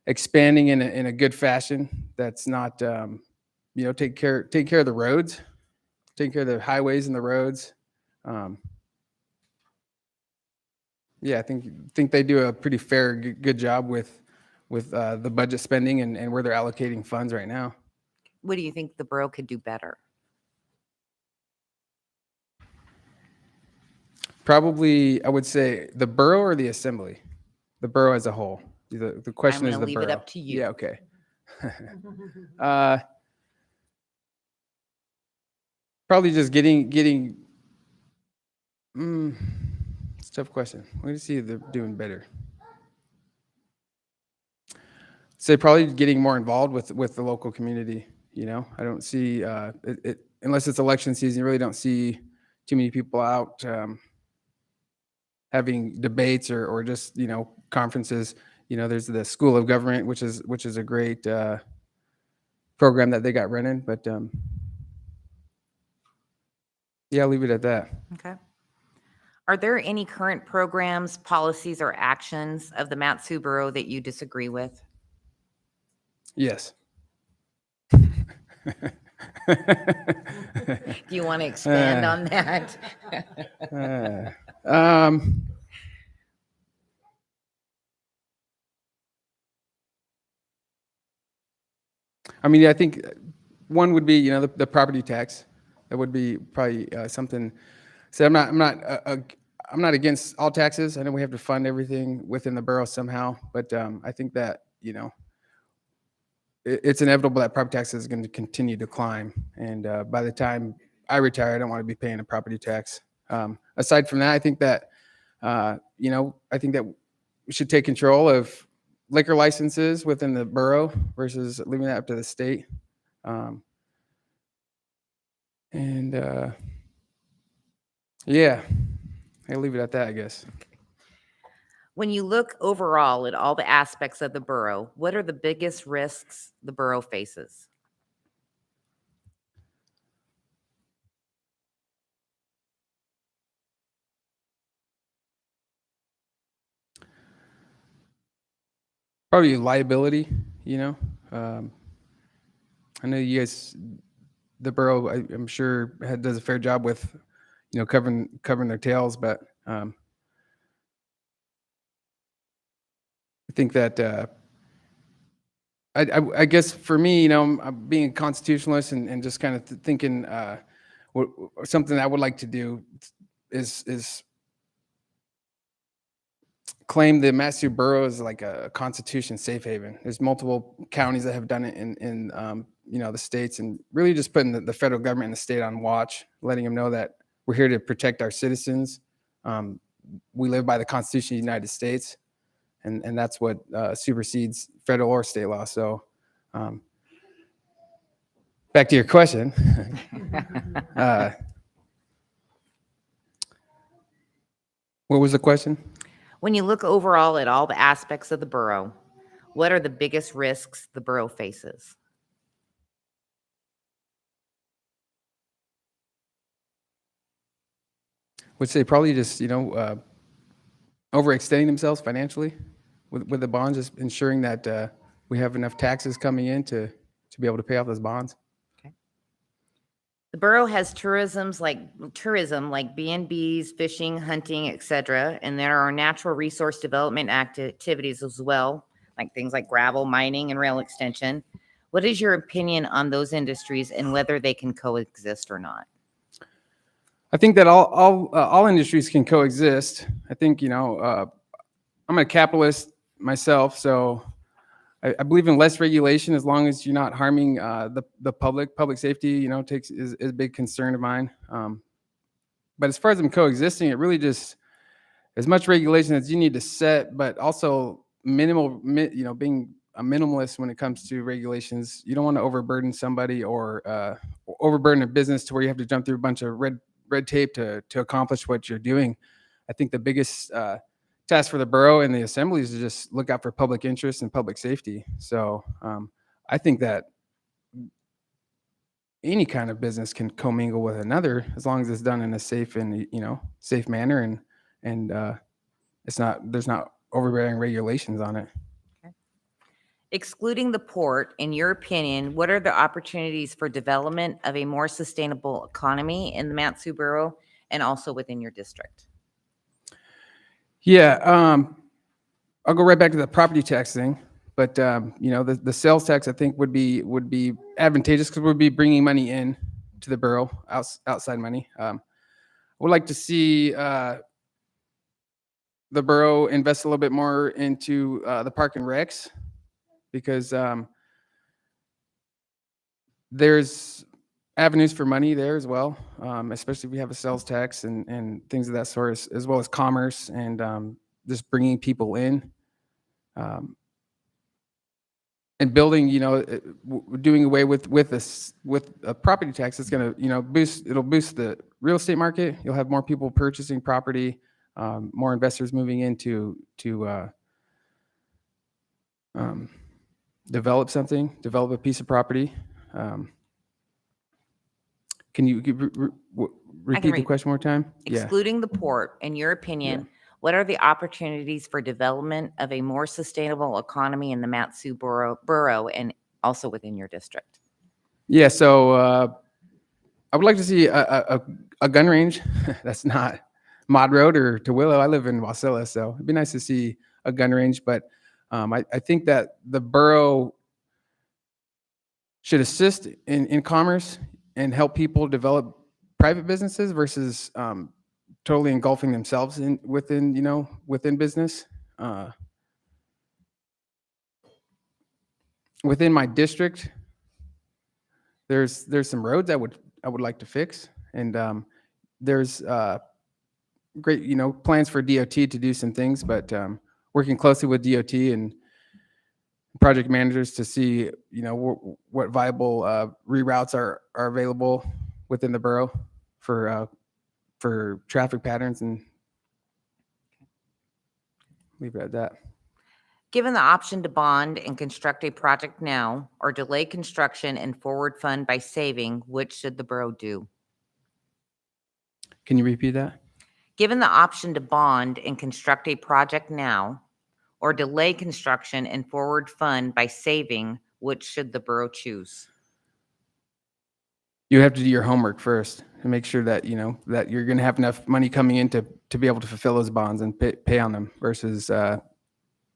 expanding in a good fashion. That's not, you know, take care of the roads, take care of the highways and the roads. Yeah, I think they do a pretty fair, good job with the budget spending and where they're allocating funds right now. What do you think the borough could do better? Probably, I would say the borough or the assembly, the borough as a whole. The question I'm is gonna the leave borough. it up to you. Yeah, okay. Probably just getting. It's a tough question. Let me see if they're doing better. Say probably getting more involved with the local community. You know, I don't see it unless it's election season. You really don't see too many people out having debates or just, you know, conferences. there's the School of Government, which is a great program that they got running. But yeah, I'll leave it at that. Okay. Are there any current programs, policies, or actions of the Mat-Su Borough that you disagree with? Yes. Do you want to expand on that? I mean, I think one would be, the property tax. That would be probably something. So I'm not against all taxes. I know we have to fund everything within the borough somehow, but I think that it's inevitable that property tax is going to continue to climb. And by the time I retire, I don't want to be paying a property tax. Aside from that, I think that we should take control of liquor licenses within the borough versus leaving that up to the state. Yeah, I'll leave it at that, I guess. When you look overall at all the aspects of the borough, what are the biggest risks the borough faces? Probably liability, I know you guys, the borough, I'm sure does a fair job with, covering their tails, but I think that I guess for me, I'm being a constitutionalist and just kind of thinking something I would like to do is claim the Mat-Su Borough as like a constitution safe haven. There's multiple counties that have done it in the states, and really just putting the federal government and the state on watch, letting them know that we're here to protect our citizens. We live by the Constitution of the United States, and that's what supersedes federal or state law. So back to your question. What was the question? When you look overall at all the aspects of the borough, what are the biggest risks the borough faces? Would say probably just overextending themselves financially with the bonds, just ensuring that we have enough taxes coming in to be able to pay off those bonds. Okay. The borough has tourism like B&Bs, fishing, hunting, etc., and there are natural resource development activities as well, like things like gravel mining and rail extension. What is your opinion on those industries and whether they can coexist or not? I think that all industries can coexist. I think I'm a capitalist myself, so I believe in less regulation as long as you're not harming the public. Public safety, is a big concern of mine. But as far as them coexisting, it really just as much regulation as you need to set, but also minimal. Being a minimalist when it comes to regulations. You don't want to overburden somebody or overburden a business to where you have to jump through a bunch of red tape to accomplish what you're doing. I think the biggest task for the borough and the assembly is to just look out for public interest and public safety. So I think that any kind of business can commingle with another as long as it's done in a safe and safe manner and there's not overbearing regulations on it. Okay. Excluding the port, in your opinion, what are the opportunities for development of a more sustainable economy in the Mat-Su Borough and also within your district? Yeah, I'll go right back to the property tax thing, but the sales tax I think would be advantageous because we'd be bringing money in to the borough, outside money. I would like to see the borough invest a little bit more into the park and recs because there's avenues for money there as well, especially if we have a sales tax and things of that sort, as well as commerce and just bringing people in and building. Doing away with a property tax that's going to boost the real estate market. You'll have more people purchasing property, more investors moving into develop something, develop a piece of property. Can you repeat the read. question one more time? Yeah. Excluding the port, in your opinion, what are the opportunities for development of a more sustainable economy in the Borough and also within your district? Yeah. So I would like to see a gun range that's not Mod Road or to Willow. I live in Wasilla, so it'd be nice to see a gun range. But I think that the borough should assist in commerce and help people develop private businesses versus totally engulfing themselves within business. Within my district, there's some roads I would like to fix, and there's great plans for DOT to do some things, but working closely with DOT and project managers to see what viable reroutes are available within the borough for traffic patterns, and leave it at that. Given the option to bond and construct a project now or delay construction and forward fund by saving, which should the borough do? Can you repeat that? Given the option to bond and construct a project now or delay construction and forward fund by saving, which should the borough choose? You have to do your homework first and make sure that that you're going to have enough money coming in to be able to fulfill those bonds and pay on them versus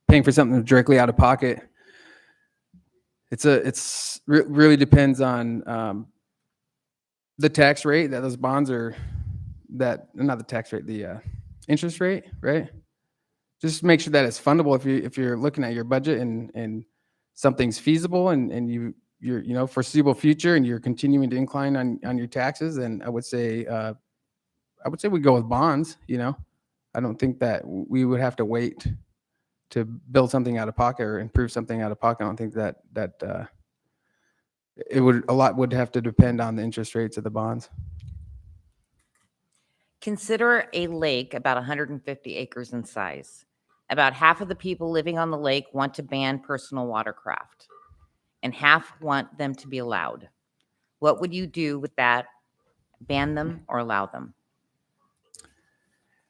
paying for something directly out of pocket. Really depends on the tax rate that those bonds are. Not the tax rate, the interest rate, right? Just make sure that it's fundable. If you're looking at your budget and something's feasible and you're foreseeable future and you're continuing to incline on your taxes, then I would say we go with bonds. I don't think that we would have to wait to build something out of pocket or improve something out of pocket. I don't think that a lot would have to depend on the interest rates of the bonds. Consider a lake about 150 acres in size. About half of the people living on the lake want to ban personal watercraft, and half want them to be allowed. What would you do with that? Ban them or allow them?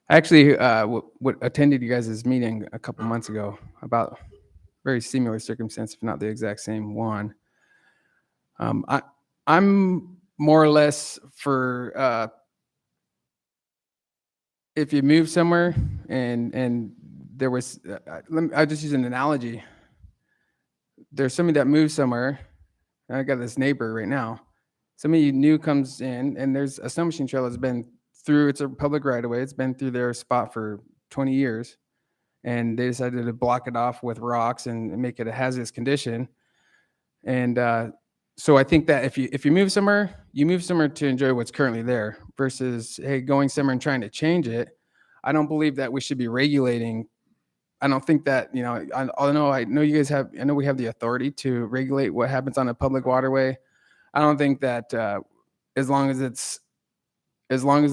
I actually attended you guys' meeting a couple months ago about very similar circumstance, if not the exact same one. I'm more or less for if you move somewhere and there was, I'll just use an analogy. There's somebody that moves somewhere, and I got this neighbor right now. Somebody new comes in, and there's a snow machine trail that's been through, it's a public right of way, it's been through their spot for 20 years, and they decided to block it off with rocks and make it a hazardous condition. And so I think that if you move somewhere, you move somewhere to enjoy what's currently there versus, hey, going somewhere and trying to change it. I don't believe that we should be regulating. I don't think that, I know you guys have, I know we have the authority to regulate what happens on a public waterway. I don't think that as long as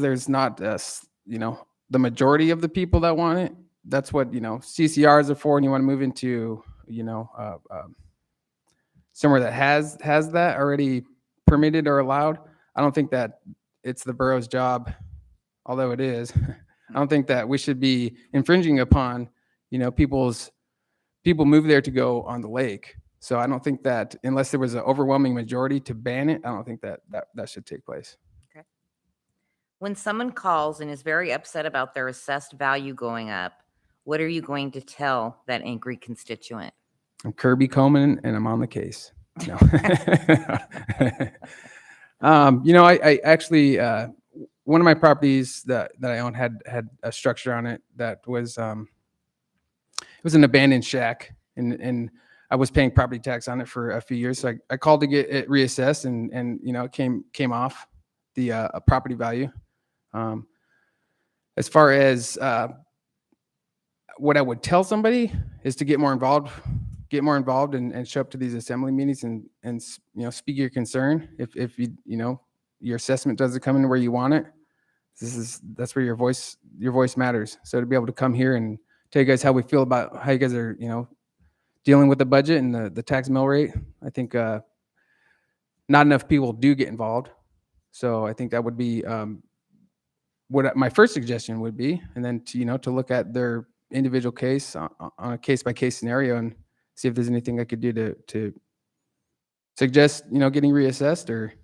there's not, the majority of the people that want it, that's what, CCRs are for, and you want to move into, somewhere that has that already permitted or allowed. I don't think that it's the borough's job, although it is. I don't think that we should be infringing upon, people move there to go on the lake. So I don't think that unless there was an overwhelming majority to ban it, I don't think that should take place. Okay. When someone calls and is very upset about their assessed value going up, what are you going to tell that angry constituent? I'm Kirby Coleman, and I'm on the case. No. I actually, one of my properties that I owned had a structure on it that was, it was an abandoned shack, and I was paying property tax on it for a few years. So I called to get it reassessed, and it came off the property value. As far as what I would tell somebody is to get more involved and show up to these assembly meetings and speak your concern. If your assessment doesn't come in where you want it, that's where your voice matters. So to be able to come here and tell you guys how we feel about how you guys are dealing with the budget and the tax mill rate. I think not enough people do get involved. So I think that would be what my first suggestion would be, and then to look at their individual case on a case by case scenario and see if there's anything I could do to suggest getting reassessed, or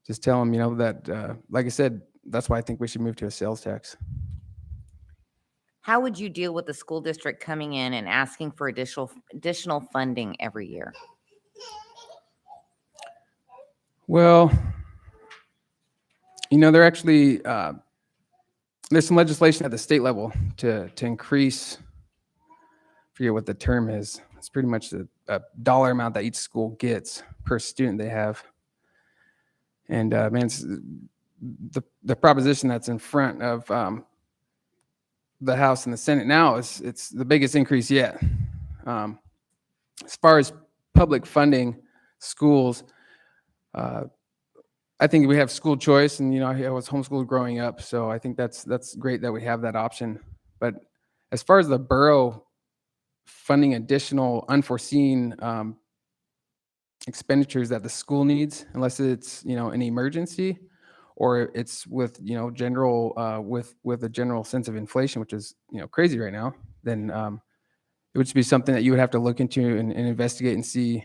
just tell them that like I said, that's why I think we should move to a sales tax. How would you deal with the school district coming in and asking for additional funding every year? Well, they're actually there's some legislation at the state level to increase, I forget what the term is. It's pretty much a dollar amount that each school gets per student they have. And man, it's the proposition that's in front of the House and the Senate now it's the biggest increase yet. As far as public funding schools, I think we have school choice, and I was homeschooled growing up, so I think that's great that we have that option. But as far as the borough funding additional unforeseen expenditures that the school needs, unless it's an emergency, or it's with general with a general sense of inflation, which is crazy right now, then it would just be something that you would have to look into and investigate and see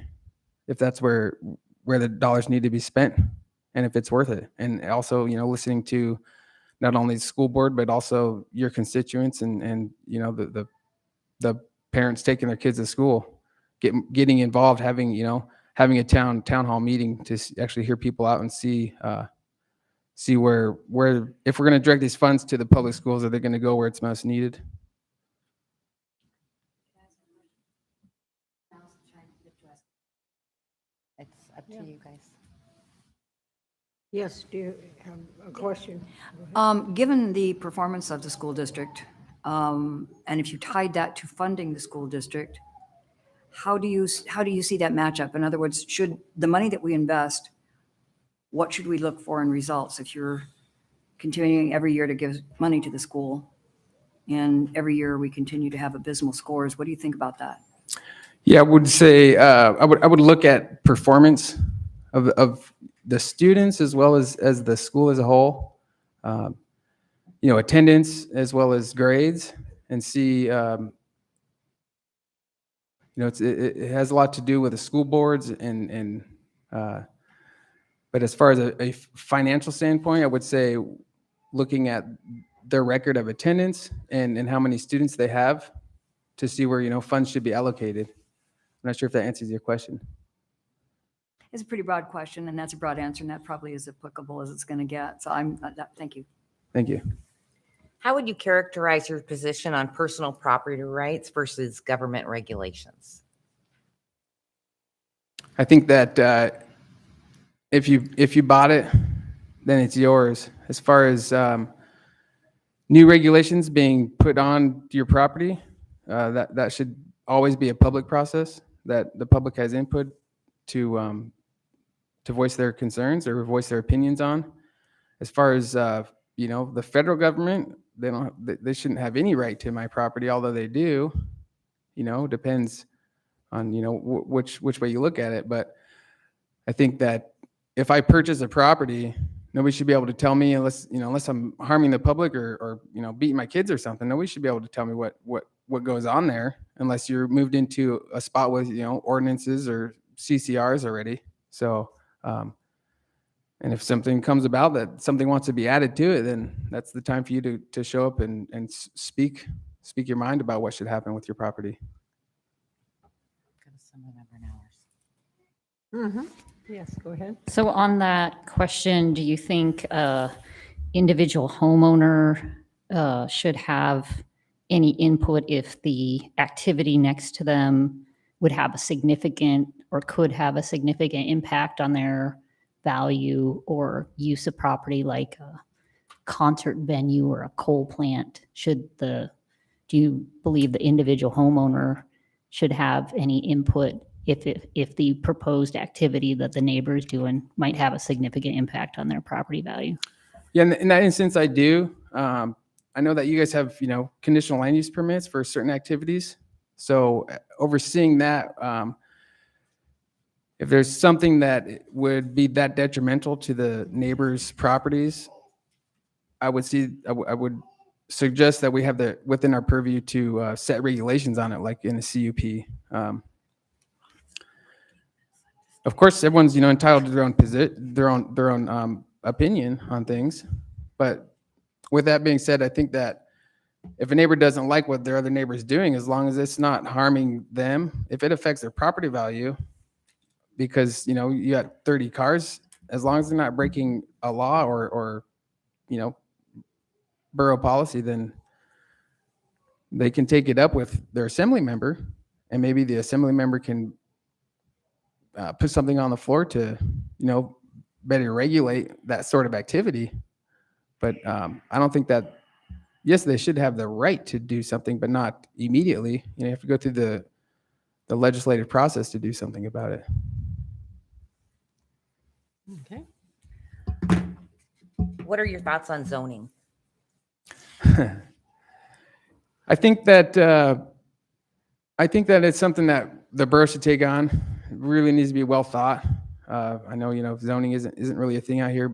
if that's where the dollars need to be spent and if it's worth it. And also listening to not only the school board but also your constituents and the parents taking their kids to school, getting involved, having a town hall meeting to actually hear people out and see where if we're going to direct these funds to the public schools, are they going to go where it's most needed? It's up to you guys. Yes, do you have a question? Given the performance of the school district, and if you tied that to funding the school district, how do you see that matchup? In other words, should the money that we invest, what should we look for in results if you're continuing every year to give money to the school and every year we continue to have abysmal scores? What do you think about that? Yeah, I would say I would look at performance of the students as well as the school as a whole, attendance as well as grades, and see, it has a lot to do with the school boards but as far as a financial standpoint, I would say looking at their record of attendance and how many students they have to see where, funds should be allocated. I'm not sure if that answers your question. It's a pretty broad question, and that's a broad answer, and that probably is applicable as it's going to get. So thank you. Thank you. How would you characterize your position on personal property rights versus government regulations? I think that if you bought it, then it's yours. As far as new regulations being put on your property, that should always be a public process that the public has input to voice their concerns or voice their opinions on. As far as the federal government, they shouldn't have any right to my property, although they do. Depends on which way you look at it. But I think that if I purchase a property, nobody should be able to tell me, unless I'm harming the public or beating my kids or something. Nobody should be able to tell me what goes on there, unless you're moved into a spot with ordinances or CCRs already. So, and if something comes about that something wants to be added to it, then that's the time for you to show up and speak your mind about what should happen with your property. Yes, go ahead. So on that question, do you think individual homeowner should have any input if the activity next to them would have a significant or could have a significant impact on their value or use of property, like a concert venue or a coal plant? Do you believe the individual homeowner should have any input if the proposed activity that the neighbor is doing might have a significant impact on their property value? Yeah, in that instance, I do. I know that you guys have, conditional land use permits for certain activities. So overseeing that, if there's something that would be that detrimental to the neighbors' properties, I would suggest that we have within our purview to set regulations on it, like in a CUP. Of course, everyone's entitled to their own opinion on things, but with that being said, I think that if a neighbor doesn't like what their other neighbor is doing, as long as it's not harming them, if it affects their property value, because you got 30 cars, as long as they're not breaking a law or borough policy, then they can take it up with their assembly member, and maybe the assembly member can put something on the floor to better regulate that sort of activity. But I don't think that, yes, they should have the right to do something, but not immediately. You have to go through the legislative process to do something about it. Okay. What are your thoughts on zoning? I think that it's something that the borough should take on. It really needs to be well thought. I know zoning isn't really a thing out here.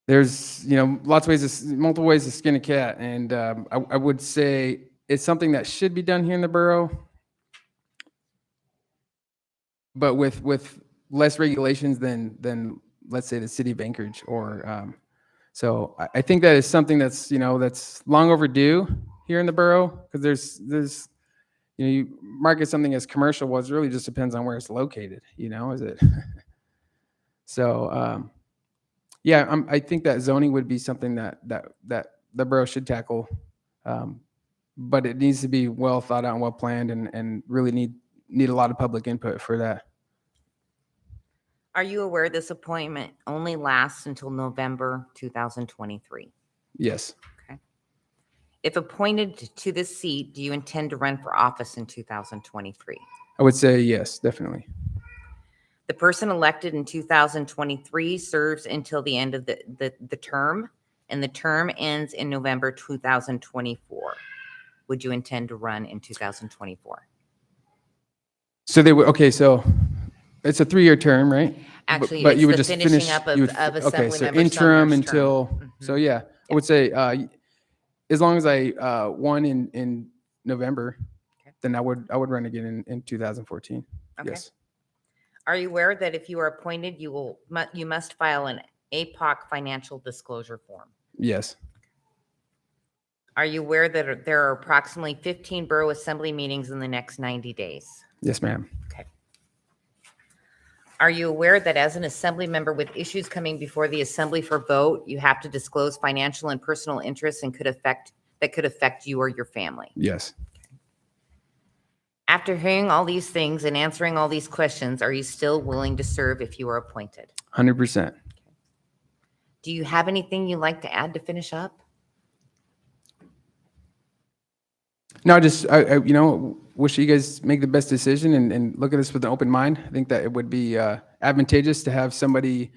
There's multiple ways to skin a cat, and I would say it's something that should be done here in the borough, but with less regulations than let's say the city of Anchorage or. So I think that is something that's that's long overdue here in the borough, because there's you market something as commercial, well, it really just depends on where it's located. Is it? So I think that zoning would be something that the borough should tackle, but it needs to be well thought out and well planned, and really need a lot of public input for that. Are you aware this appointment only lasts until November 2023? Yes. Okay. If appointed to this seat, do you intend to run for office in 2023? I would say yes, definitely. The person elected in 2023 serves until the end of the term, and the term ends in November 2024. Would you intend to run in 2024? So they would. Okay, so it's a 3-year term, right? Actually, but it's you would the just finishing finish up of okay, assembly so member interim Sumner's until term. so yeah, I would say as long as I won in November, Okay. then I would run again in 2014. Okay. Yes. Are you aware that if you are appointed, you must file an APOC financial disclosure form? Yes. Are you aware that there are approximately 15 borough assembly meetings in the next 90 days? Yes, ma'am. Okay. Are you aware that as an assembly member with issues coming before the assembly for vote, you have to disclose financial and personal interests and could affect you or your family? Yes. After hearing all these things and answering all these questions, are you still willing to serve if you are appointed? 100%. Do you have anything you'd like to add to finish up? No, just I wish you guys make the best decision and look at this with an open mind. I think that it would be advantageous to have somebody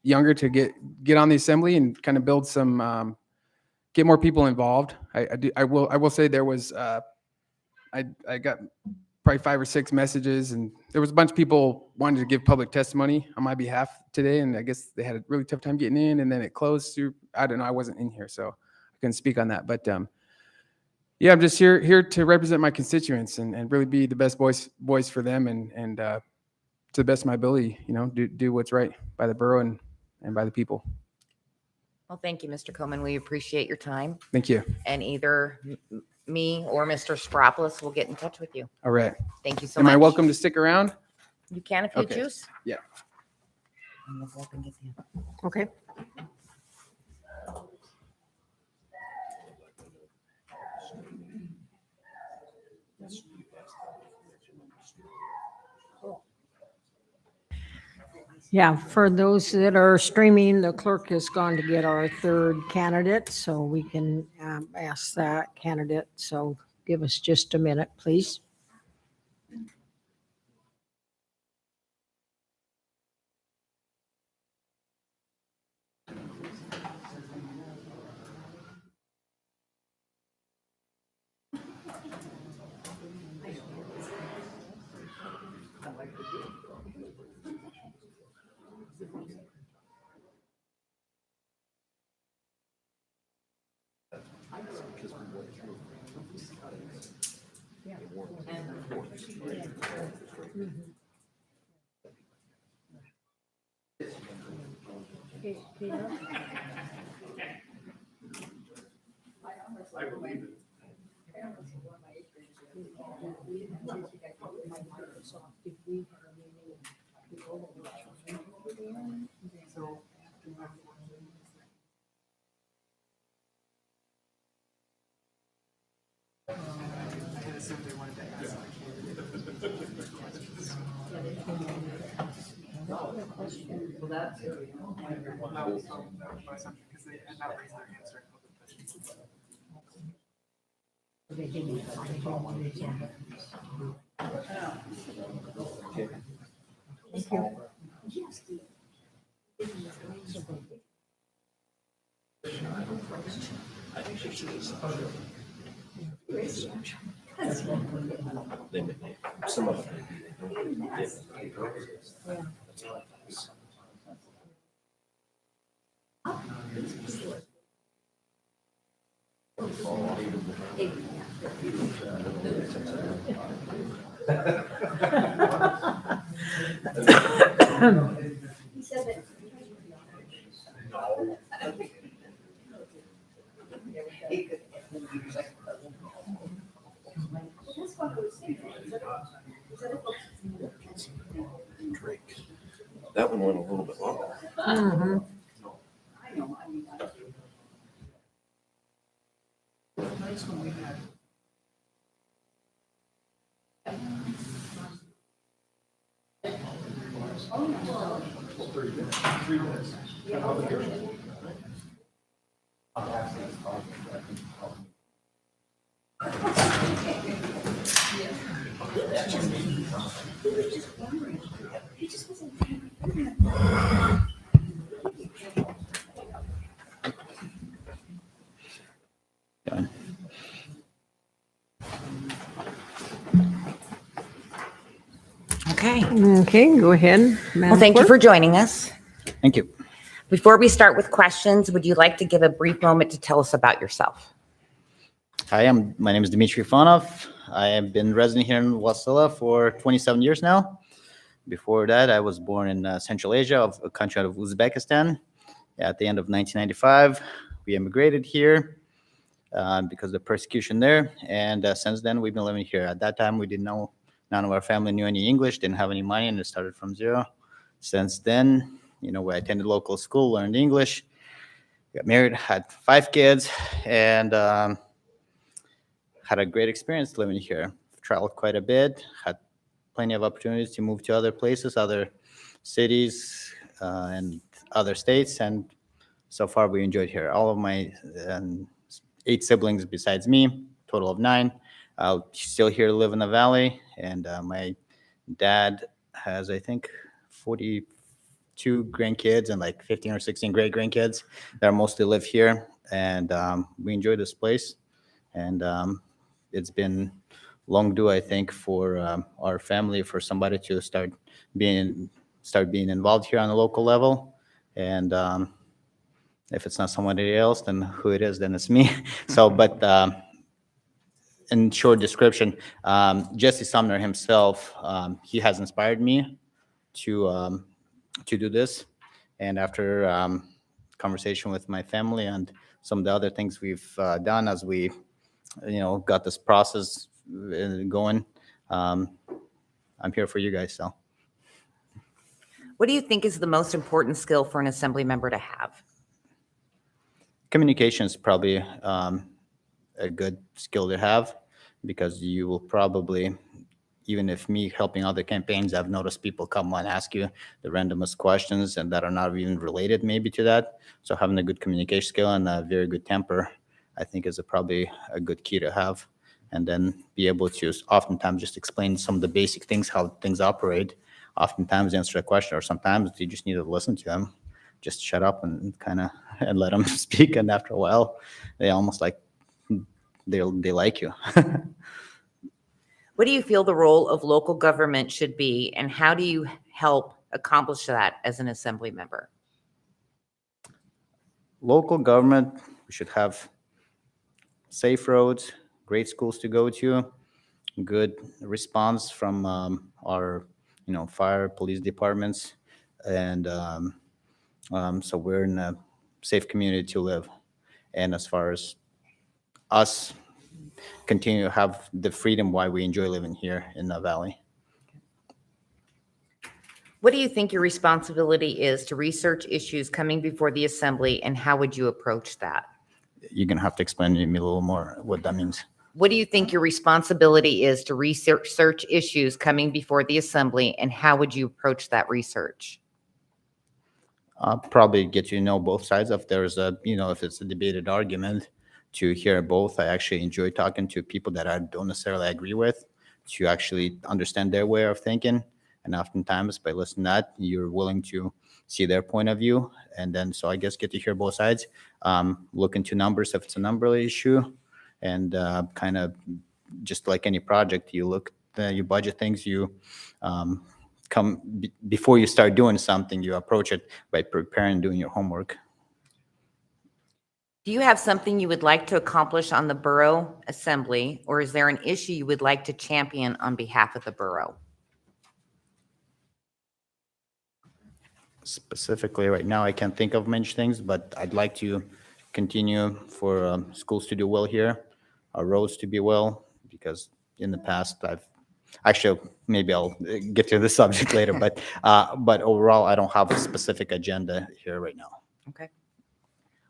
younger to get on the assembly and kind of build some get more people involved. I will say there was I got probably 5 or 6 messages, and there was a bunch of people wanting to give public testimony on my behalf today, and I guess they had a really tough time getting in, and then it closed through. I don't know. I wasn't in here, so I couldn't speak on that, but. Yeah, I'm just here to represent my constituents and really be the best voice for them and to the best of my ability, do what's right by the borough and by the people. Well, thank you, Mr. Coleman. We appreciate your time. Thank you. And either me or Mr. Spropoulos will get in touch with you. All right. Thank you so Am much. I welcome to stick around? You can if you Okay. choose. Yeah. And we'll go up and get you. Okay. Yeah, for those that are streaming, the clerk has gone to get our third candidate, so we can ask that candidate. So give us just a minute, please. Because we went through cuttings. They weren't forced. I believe it. Some of them. Drink. That one went a little bit longer. Mhm. Okay. Okay, go ahead. Well, thank you for joining us. Thank you. Before we start with questions, would you like to give a brief moment to tell us about yourself? Hi, my name is Dmitry Fonov. I have been resident here in Wasilla for 27 years now. Before that, I was born in Central Asia, of a country of Uzbekistan. At the end of 1995, we immigrated here because of the persecution there. And since then, we've been living here. At that time, we didn't know, none of our family knew any English, didn't have any money, and it started from zero. Since then, we attended local school, learned English, got married, had 5 kids, and had a great experience living here. Traveled quite a bit, had plenty of opportunities to move to other places, other cities, and other states, and so far we enjoyed here. All of my 8 siblings besides me, total of 9, still here to live in the valley, and my dad has, I think, 42 grandkids and like 15 or 16 great grandkids that mostly live here, and we enjoy this place, and it's been long due, I think, for our family, for somebody to start being involved here on the local level. And if it's not somebody else, then who it is, then it's me. So, but in short description, Jesse Sumner himself, he has inspired me to do this. And after conversation with my family and some of the other things we've done as we got this process going, I'm here for you guys. So What do you think is the most important skill for an assembly member to have? communication is probably a good skill to have, because you will probably, even if me helping other campaigns, I've noticed people come and ask you the randomest questions and that are not even related maybe to that. So having a good communication skill and a very good temper, I think, is probably a good key to have. And then be able to oftentimes just explain some of the basic things, how things operate, oftentimes answer a question, or sometimes you just need to listen to them, just shut up and kind of and let them speak. And after a while, they almost like, they like you. What do you feel the role of local government should be, and how do you help accomplish that as an assembly member? Local government, we should have safe roads, great schools to go to, good response from our, fire, police departments, and so we're in a safe community to live. And as far as us continue to have the freedom why we enjoy living here in the valley. What do you think your responsibility is to research issues coming before the assembly, and how would you approach that? You're gonna have to explain to me a little more what that means. What do you think your responsibility is to research issues coming before the assembly, and how would you approach that research? I'll probably get to know both sides. If there's if it's a debated argument, to hear both. I actually enjoy talking to people that I don't necessarily agree with, to actually understand their way of thinking. And oftentimes by listening to that, you're willing to see their point of view. And then, so I guess get to hear both sides, look into numbers if it's a number issue, and kind of just like any project, you budget things, you before you start doing something, you approach it by preparing, doing your homework. Do you have something you would like to accomplish on the borough assembly, or is there an issue you would like to champion on behalf of the borough? Specifically right now, I can't think of many things, but I'd like to continue for schools to do well here, our roads to be well, because in the past maybe I'll get to the subject later, but overall, I don't have a specific agenda here right now. Okay.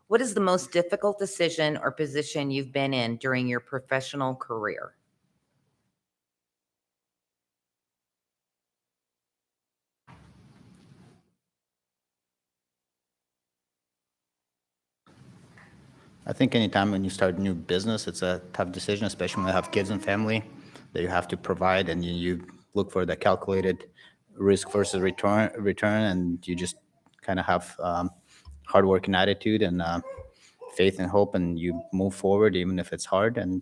What is the most difficult decision or position you've been in during your professional career? I think anytime when you start a new business, it's a tough decision, especially when you have kids and family that you have to provide, and you look for the calculated risk versus return, and you just kind of have hardworking attitude and faith and hope, and you move forward even if it's hard, and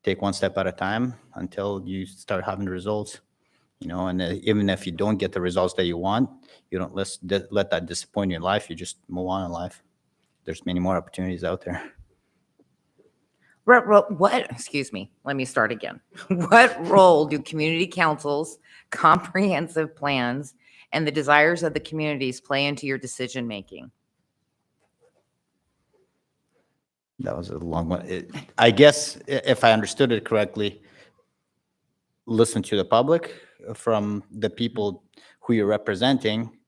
take one step at a time until you start having results. And even if you don't get the results that you want, you don't let that disappoint you in life. You just move on in life. There's many more opportunities out there. Excuse me, let me start again. What role do community councils, comprehensive plans, and the desires of the communities play into your decision-making? That was a long one. I guess if I understood it correctly, listen to the public from the people who you're representing,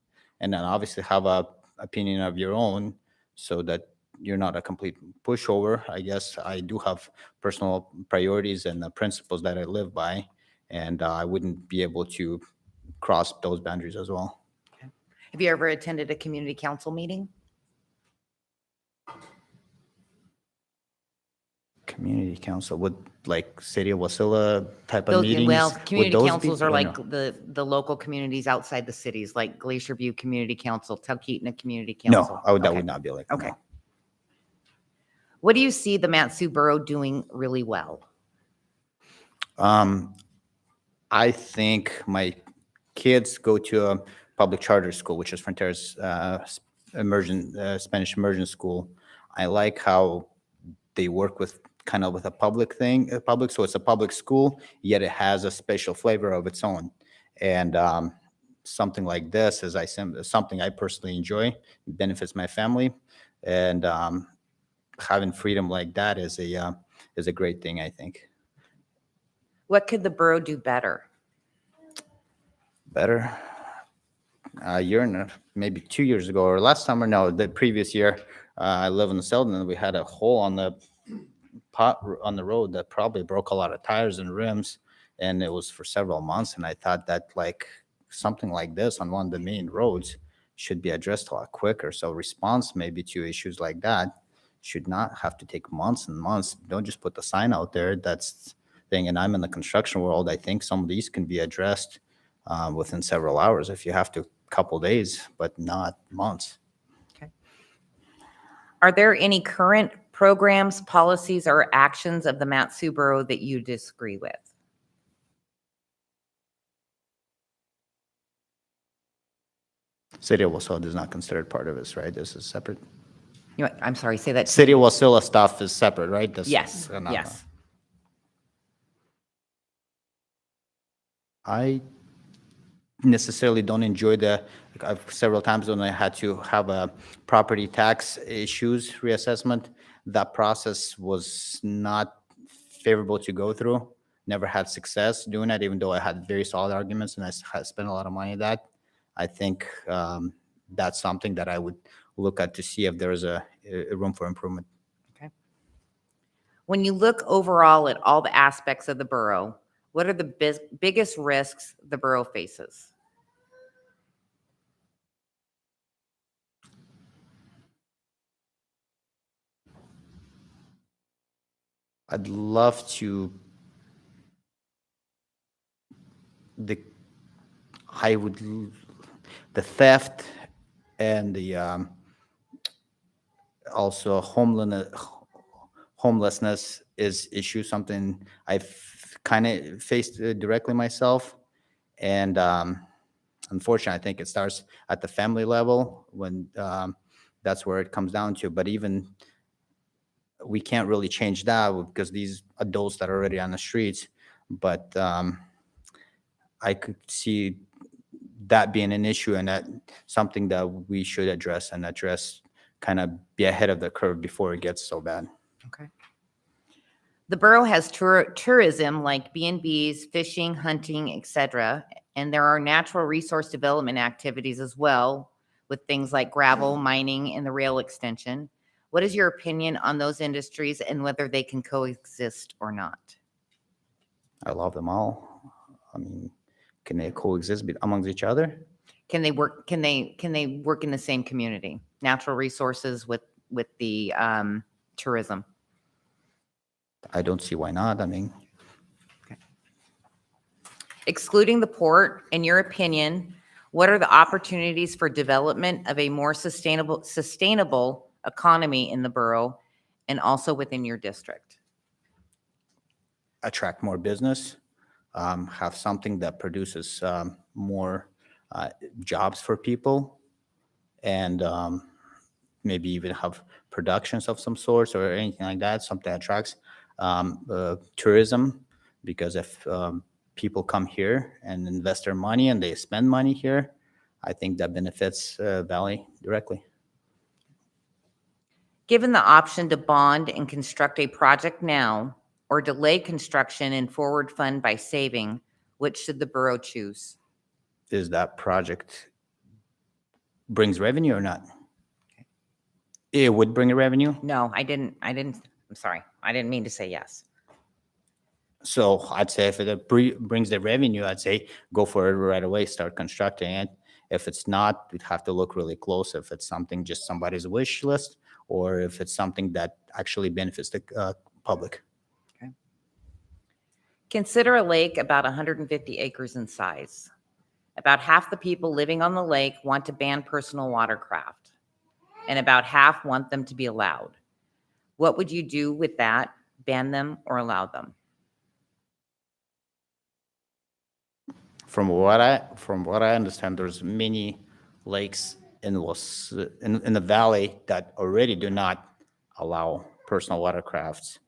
and then obviously have a opinion of your own, so that you're not a complete pushover. I guess I do have personal priorities and the principles that I live by, and I wouldn't be able to cross those boundaries as well. Okay. Have you ever attended a community council meeting? Community council with like City of Wasilla type of meetings? Well, community Would those councils be- are or like no? the local communities outside the cities, like Glacier View Community Council, Talkeetna Community Council. No, that Okay. would not be like. Okay. No. What do you see the Mat-Su Borough doing really well? I think my kids go to a public charter school, which is Frontiers Spanish immersion school. I like how they work with kind of with a public, so it's a public school, yet it has a special flavor of its own. And something like this is something I personally enjoy. It benefits my family, and having freedom like that is a great thing, I think. What could the borough do better? Better. A year and maybe 2 years ago, or last summer, no, the previous year, I live in Selden, and we had a hole on the road that probably broke a lot of tires and rims, and it was for several months. And I thought that like something like this on one of the main roads should be addressed a lot quicker. So response maybe to issues like that should not have to take months and months. Don't just put the sign out there. That's the thing. And I'm in the construction world. I think some of these can be addressed within several hours if you have to, couple days, but not months. Okay. Are there any current programs, policies, or actions of the Mat-Su Borough that you disagree with? City of Wasilla is not considered part of this, right? This is separate. I'm sorry, say that. City of Wasilla stuff is separate, right? Yes, No. yes. I necessarily don't enjoy I've several times when I had to have a property tax issues reassessment, that process was not favorable to go through. Never had success doing it, even though I had very solid arguments and had spent a lot of money on that. I think that's something that I would look at to see if there's a room for improvement. Okay. When you look overall at all the aspects of the borough, what are the biggest risks the borough faces? I'd love to, the theft and the also homelessness is issue, something I've kind of faced directly myself. And unfortunately, I think it starts at the family level when that's where it comes down to. But even we can't really change that because these adults that are already on the streets. But I could see that being an issue and that something that we should address kind of be ahead of the curve before it gets so bad. Okay. The borough has tourism like B&Bs, fishing, hunting, etc. And there are natural resource development activities as well with things like gravel, mining, and the rail extension. What is your opinion on those industries and whether they can coexist or not? I love them all. I mean, can they coexist amongst each other? Can they work? Can they work in the same community? Natural resources with the tourism. I don't see why not. I mean, okay. Excluding the port, in your opinion, what are the opportunities for development of a more sustainable economy in the borough and also within your district? Attract more business, have something that produces more jobs for people, and maybe even have productions of some sorts or anything like that, something that attracts tourism, because if people come here and invest their money and they spend money here, I think that benefits Valley directly. Given the option to bond and construct a project now or delay construction and forward fund by saving, which should the borough choose? Is that project brings revenue or not? It would bring a revenue. No, I didn't. I'm sorry. I didn't mean to say yes. So I'd say if it brings the revenue, I'd say go for it right away, start constructing it. If it's not, we'd have to look really close if it's something just somebody's wish list or if it's something that actually benefits the public. Okay. Consider a lake about 150 acres in size. About half the people living on the lake want to ban personal watercraft, and about half want them to be allowed. What would you do with that? Ban them or allow them? From what I understand, there's many lakes in the valley that already do not allow personal watercrafts,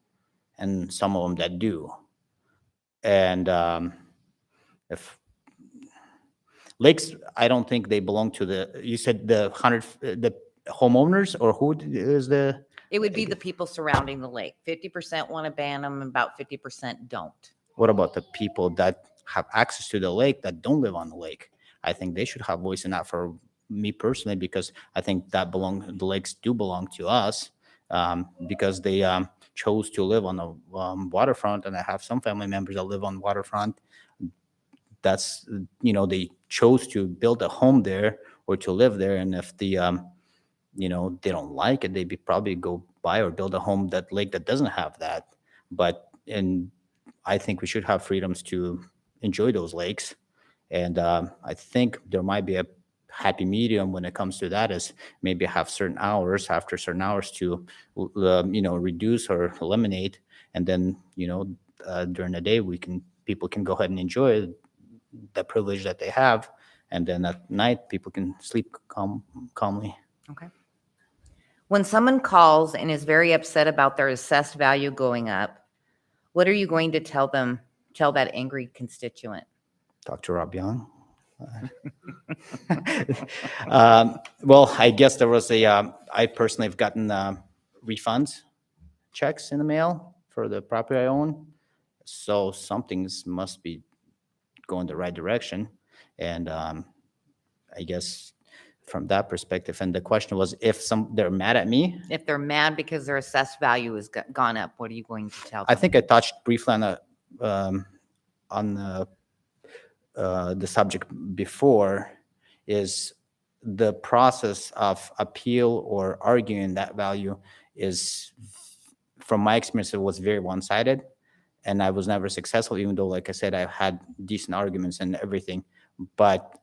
and some of them that do. And if lakes, I don't think they belong to you said the homeowners, or who is the? It would be the people surrounding the lake. 50% want to ban them, about 50% don't. What about the people that have access to the lake that don't live on the lake? I think they should have voice in that for me personally, because I think that the lakes do belong to us, because they chose to live on the waterfront, and I have some family members that live on the waterfront. That's, they chose to build a home there or to live there, and if they don't like it, they probably go buy or build a home that lake that doesn't have that. And I think we should have freedoms to enjoy those lakes, and I think there might be a happy medium when it comes to that, is maybe have certain hours, after certain hours, to reduce or eliminate, and then during the day people can go ahead and enjoy the privilege that they have, and then at night people can sleep calmly. Okay. When someone calls and is very upset about their assessed value going up, what are you going to tell that angry constituent? Dr. Rob Young. Well, I guess there was I personally have gotten refunds checks in the mail for the property I own. So something's must be going the right direction. And I guess from that perspective, and the question was if they're mad at me. If they're mad because their assessed value has gone up, what are you going to tell them? I think I touched briefly on the subject before, is the process of appeal or arguing that value is, from my experience, it was very one-sided, and I was never successful, even though, like I said, I had decent arguments and everything. But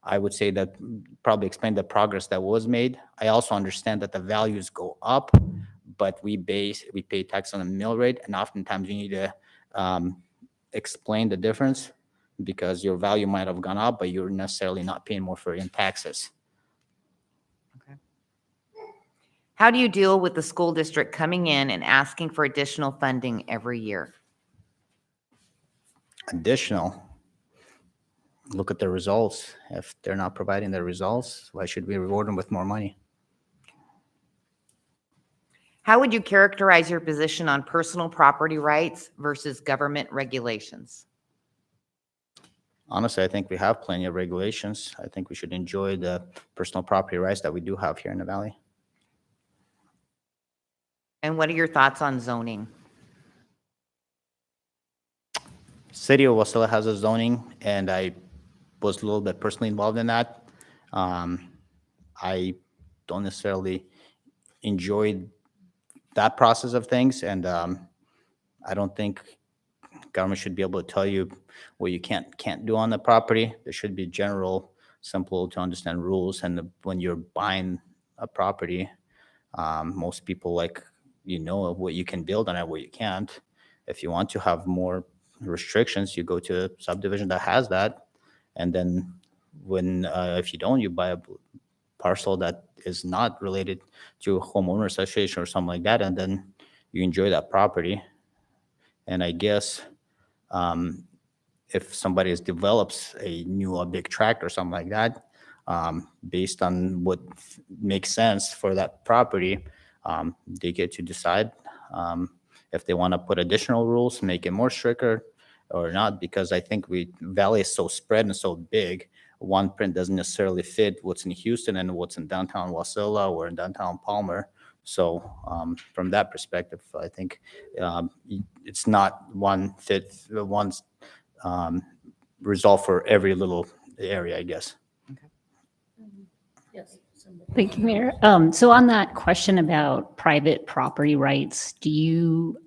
I would say that probably explain the progress that was made. I also understand that the values go up, but we pay tax on the mill rate, and oftentimes you need to explain the difference, because your value might have gone up, but you're necessarily not paying more for it in taxes. Okay. How do you deal with the school district coming in and asking for additional funding every year? Additional. Look at the results. If they're not providing the results, why should we reward them with more money? How would you characterize your position on personal property rights versus government regulations? Honestly, I think we have plenty of regulations. I think we should enjoy the personal property rights that we do have here in the Valley. And what are your thoughts on zoning? City of Wasilla has a zoning, and I was a little bit personally involved in that. I don't necessarily enjoy that process of things, and I don't think government should be able to tell you what you can't do on the property. There should be general, simple to understand rules. And when you're buying a property, most people what you can build on it, what you can't. If you want to have more restrictions, you go to a subdivision that has that. And then if you don't, you buy a parcel that is not related to a homeowner association or something like that, and then you enjoy that property. And I guess if somebody develops a big tract or something like that, based on what makes sense for that property, they get to decide if they want to put additional rules, make it more stricter or not, because I think Valley is so spread and so big. One print doesn't necessarily fit what's in Houston and what's in downtown Wasilla or in downtown Palmer. So from that perspective, I think it's not one result for every little area, I guess. Thank you, Mayor. So on that question about private property rights, do you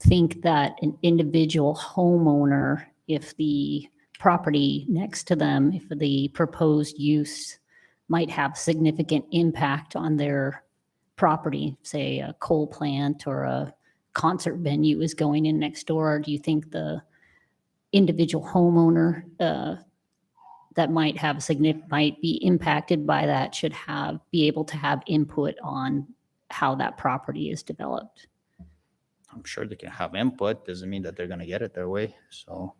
think that an individual homeowner, if the property next to them, if the proposed use might have significant impact on their property, say a coal plant or a concert venue is going in next door, do you think the individual homeowner that might be impacted by that should be able to have input on how that property is developed? I'm sure they can have input. Doesn't mean that they're going to get it their way. So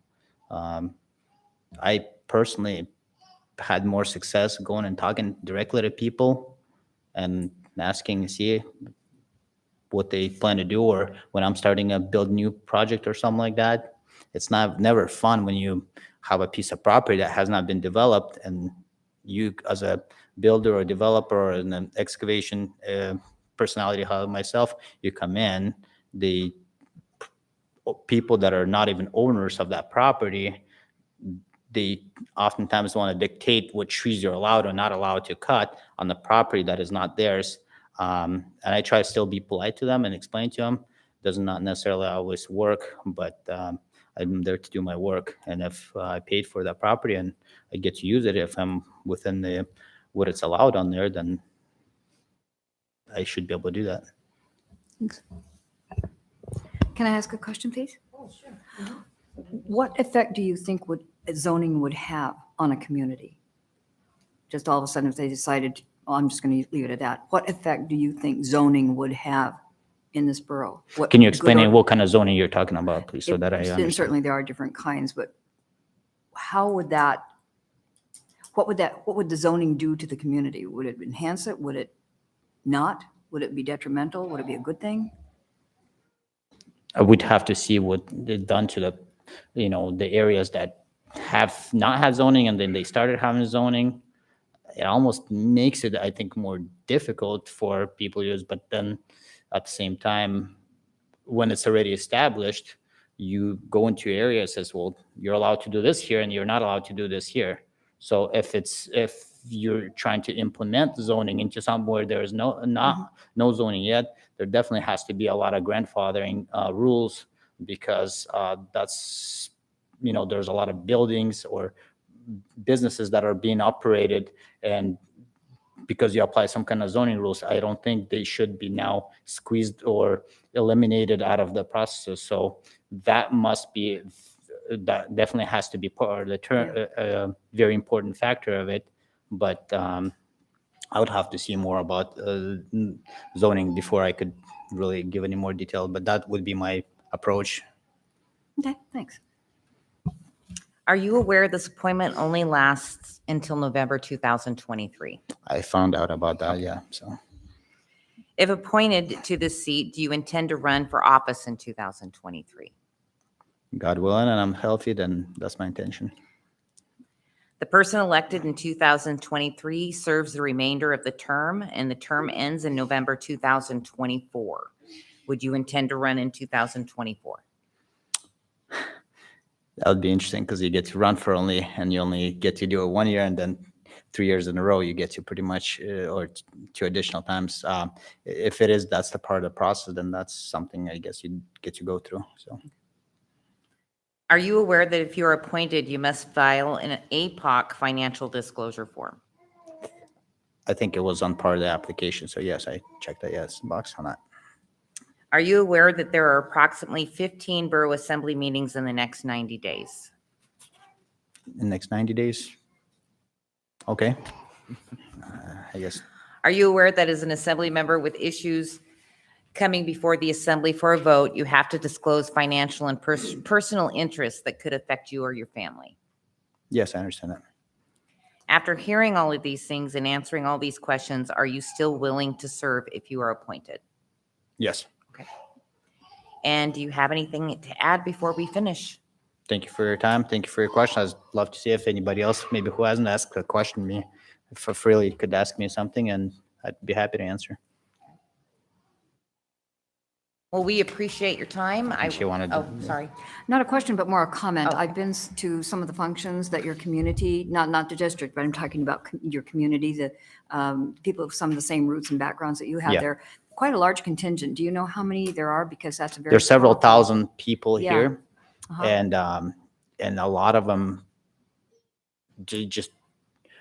I personally had more success going and talking directly to people and asking to see what they plan to do, or when I'm starting a build new project or something like that. It's never fun when you have a piece of property that has not been developed, and you as a builder or developer or an excavation personality myself, you come in, the people that are not even owners of that property, they oftentimes want to dictate what trees you're allowed or not allowed to cut on the property that is not theirs. And I try to still be polite to them and explain to them. Does not necessarily always work, but I'm there to do my work. And if I paid for that property and I get to use it, if I'm within what it's allowed on there, then I should be able to do that. Thanks. Can I ask a question, please? Oh, sure. What effect do you think zoning would have on a community? Just all of a sudden, if they decided well, I'm just going to leave it at that. What effect do you think zoning would have in this borough? What Can you good explain or- what kind of zoning you're talking about, please, so It- that I and understand? certainly there are different kinds, but how would that, what would the zoning do to the community? Would it enhance it? Would it not? Would it be detrimental? Would it be a good thing? I would have to see what they've done to the, the areas that have not had zoning and then they started having zoning. It almost makes it, I think, more difficult for people to use. But then at the same time, when it's already established, you go into areas as well, you're allowed to do this here and you're not allowed to do this here. So if you're trying to implement zoning into somewhere there is no zoning yet, there definitely has to be a lot of grandfathering rules, because that's, there's a lot of buildings or businesses that are being operated, and because you apply some kind of zoning rules, I don't think they should be now squeezed or eliminated out of the process. So that definitely has to be part of the very important factor of it. But I would have to see more about zoning before I could really give any more detail. But that would be my approach. Okay, thanks. Are you aware this appointment only lasts until November 2023? I found out about that, yeah. So If appointed to this seat, do you intend to run for office in 2023? God willing, and I'm healthy, then that's my intention. The person elected in 2023 serves the remainder of the term, and the term ends in November 2024. Would you intend to run in 2024? That would be interesting, because you get to run for you only get to do it 1 year, and then 3 years in a row you get to pretty much, or 2 additional times. If it is, that's the part of the process, then that's something I guess you get to go through. So. Are you aware that if you're appointed, you must file an APOC financial disclosure form? I think it was on part of the application, so yes, I checked that yes box on that. Are you aware that there are approximately 15 Borough Assembly meetings in the next 90 days? In the next 90 days? Okay. I guess. Are you aware that as an Assembly member with issues coming before the Assembly for a vote, you have to disclose financial and personal interests that could affect you or your family? Yes, I understand that. After hearing all of these things and answering all these questions, are you still willing to serve if you are appointed? Yes. Okay. And do you have anything to add before we finish? Thank you for your time. Thank you for your question. I'd love to see if anybody else, maybe who hasn't asked a question, me, for freely could ask me something, and I'd be happy to answer. Well, we appreciate your time. Sorry. Not a question, but more a comment. I've been to some of the functions that your community, not the district, but I'm talking about your community, the people with some of the same roots and backgrounds that you have Yeah. there. Quite a large contingent. Do you know how many there are? Because that's a very. There's several small- thousand people Yeah. here, Uh-huh. and a lot of them just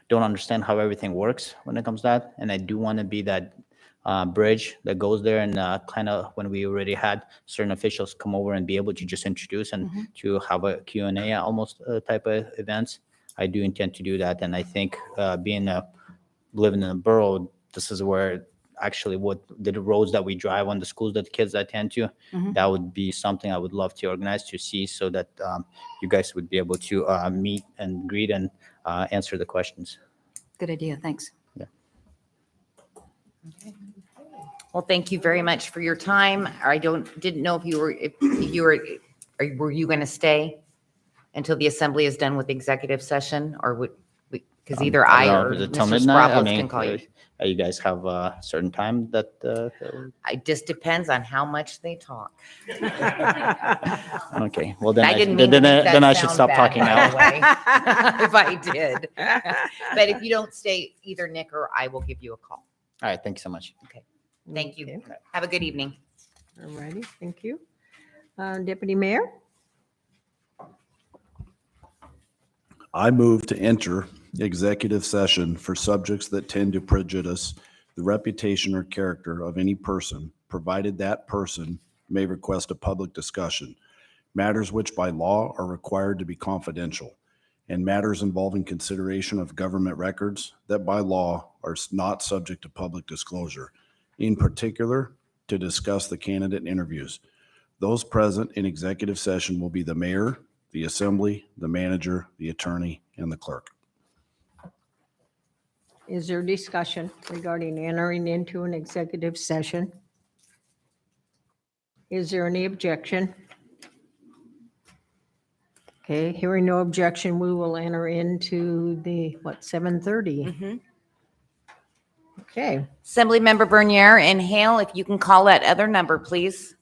don't understand how everything works when it comes to that. And I do want to be that bridge that goes there, and kind of when we already had certain officials come over and be able to just introduce and to have a Q&A almost type of events. I do intend to do that, and I think living in a borough, this is where actually what the roads that we drive on, the schools that the kids attend to, that would be something I would love to organize to see, so that you guys would be able to meet and greet and answer the questions. Good idea. Thanks. Yeah. Okay. Well, thank you very much for your time. I didn't know if you were you going to stay until the Assembly is done with executive session, or would, because either I don't know, or is it till Mr. midnight? Sprockles can call you. You guys have a certain time that It just depends on how much they talk. okay, well then I didn't mean to make that then I should sound stop bad, talking by now. the way, if I did. But if you don't stay, either Nick or I will give you a call. All right, thank you so much. Okay. Thank you. Okay. Have a good evening. All righty, thank you. Deputy Mayor? I move to enter executive session for subjects that tend to prejudice the reputation or character of any person, provided that person may request a public discussion, matters which by law are required to be confidential. and matters involving consideration of government records that by law are not subject to public disclosure, in particular, to discuss the candidate interviews. Those present in executive session will be the mayor, the assembly, the manager, the attorney, and the clerk. Is there discussion regarding entering into an executive session? Is there any objection? Okay, hearing no objection, we will enter into the, 7:30? Mhm. Okay, Assemblymember Bernier and Hale, if you can call that other number, please.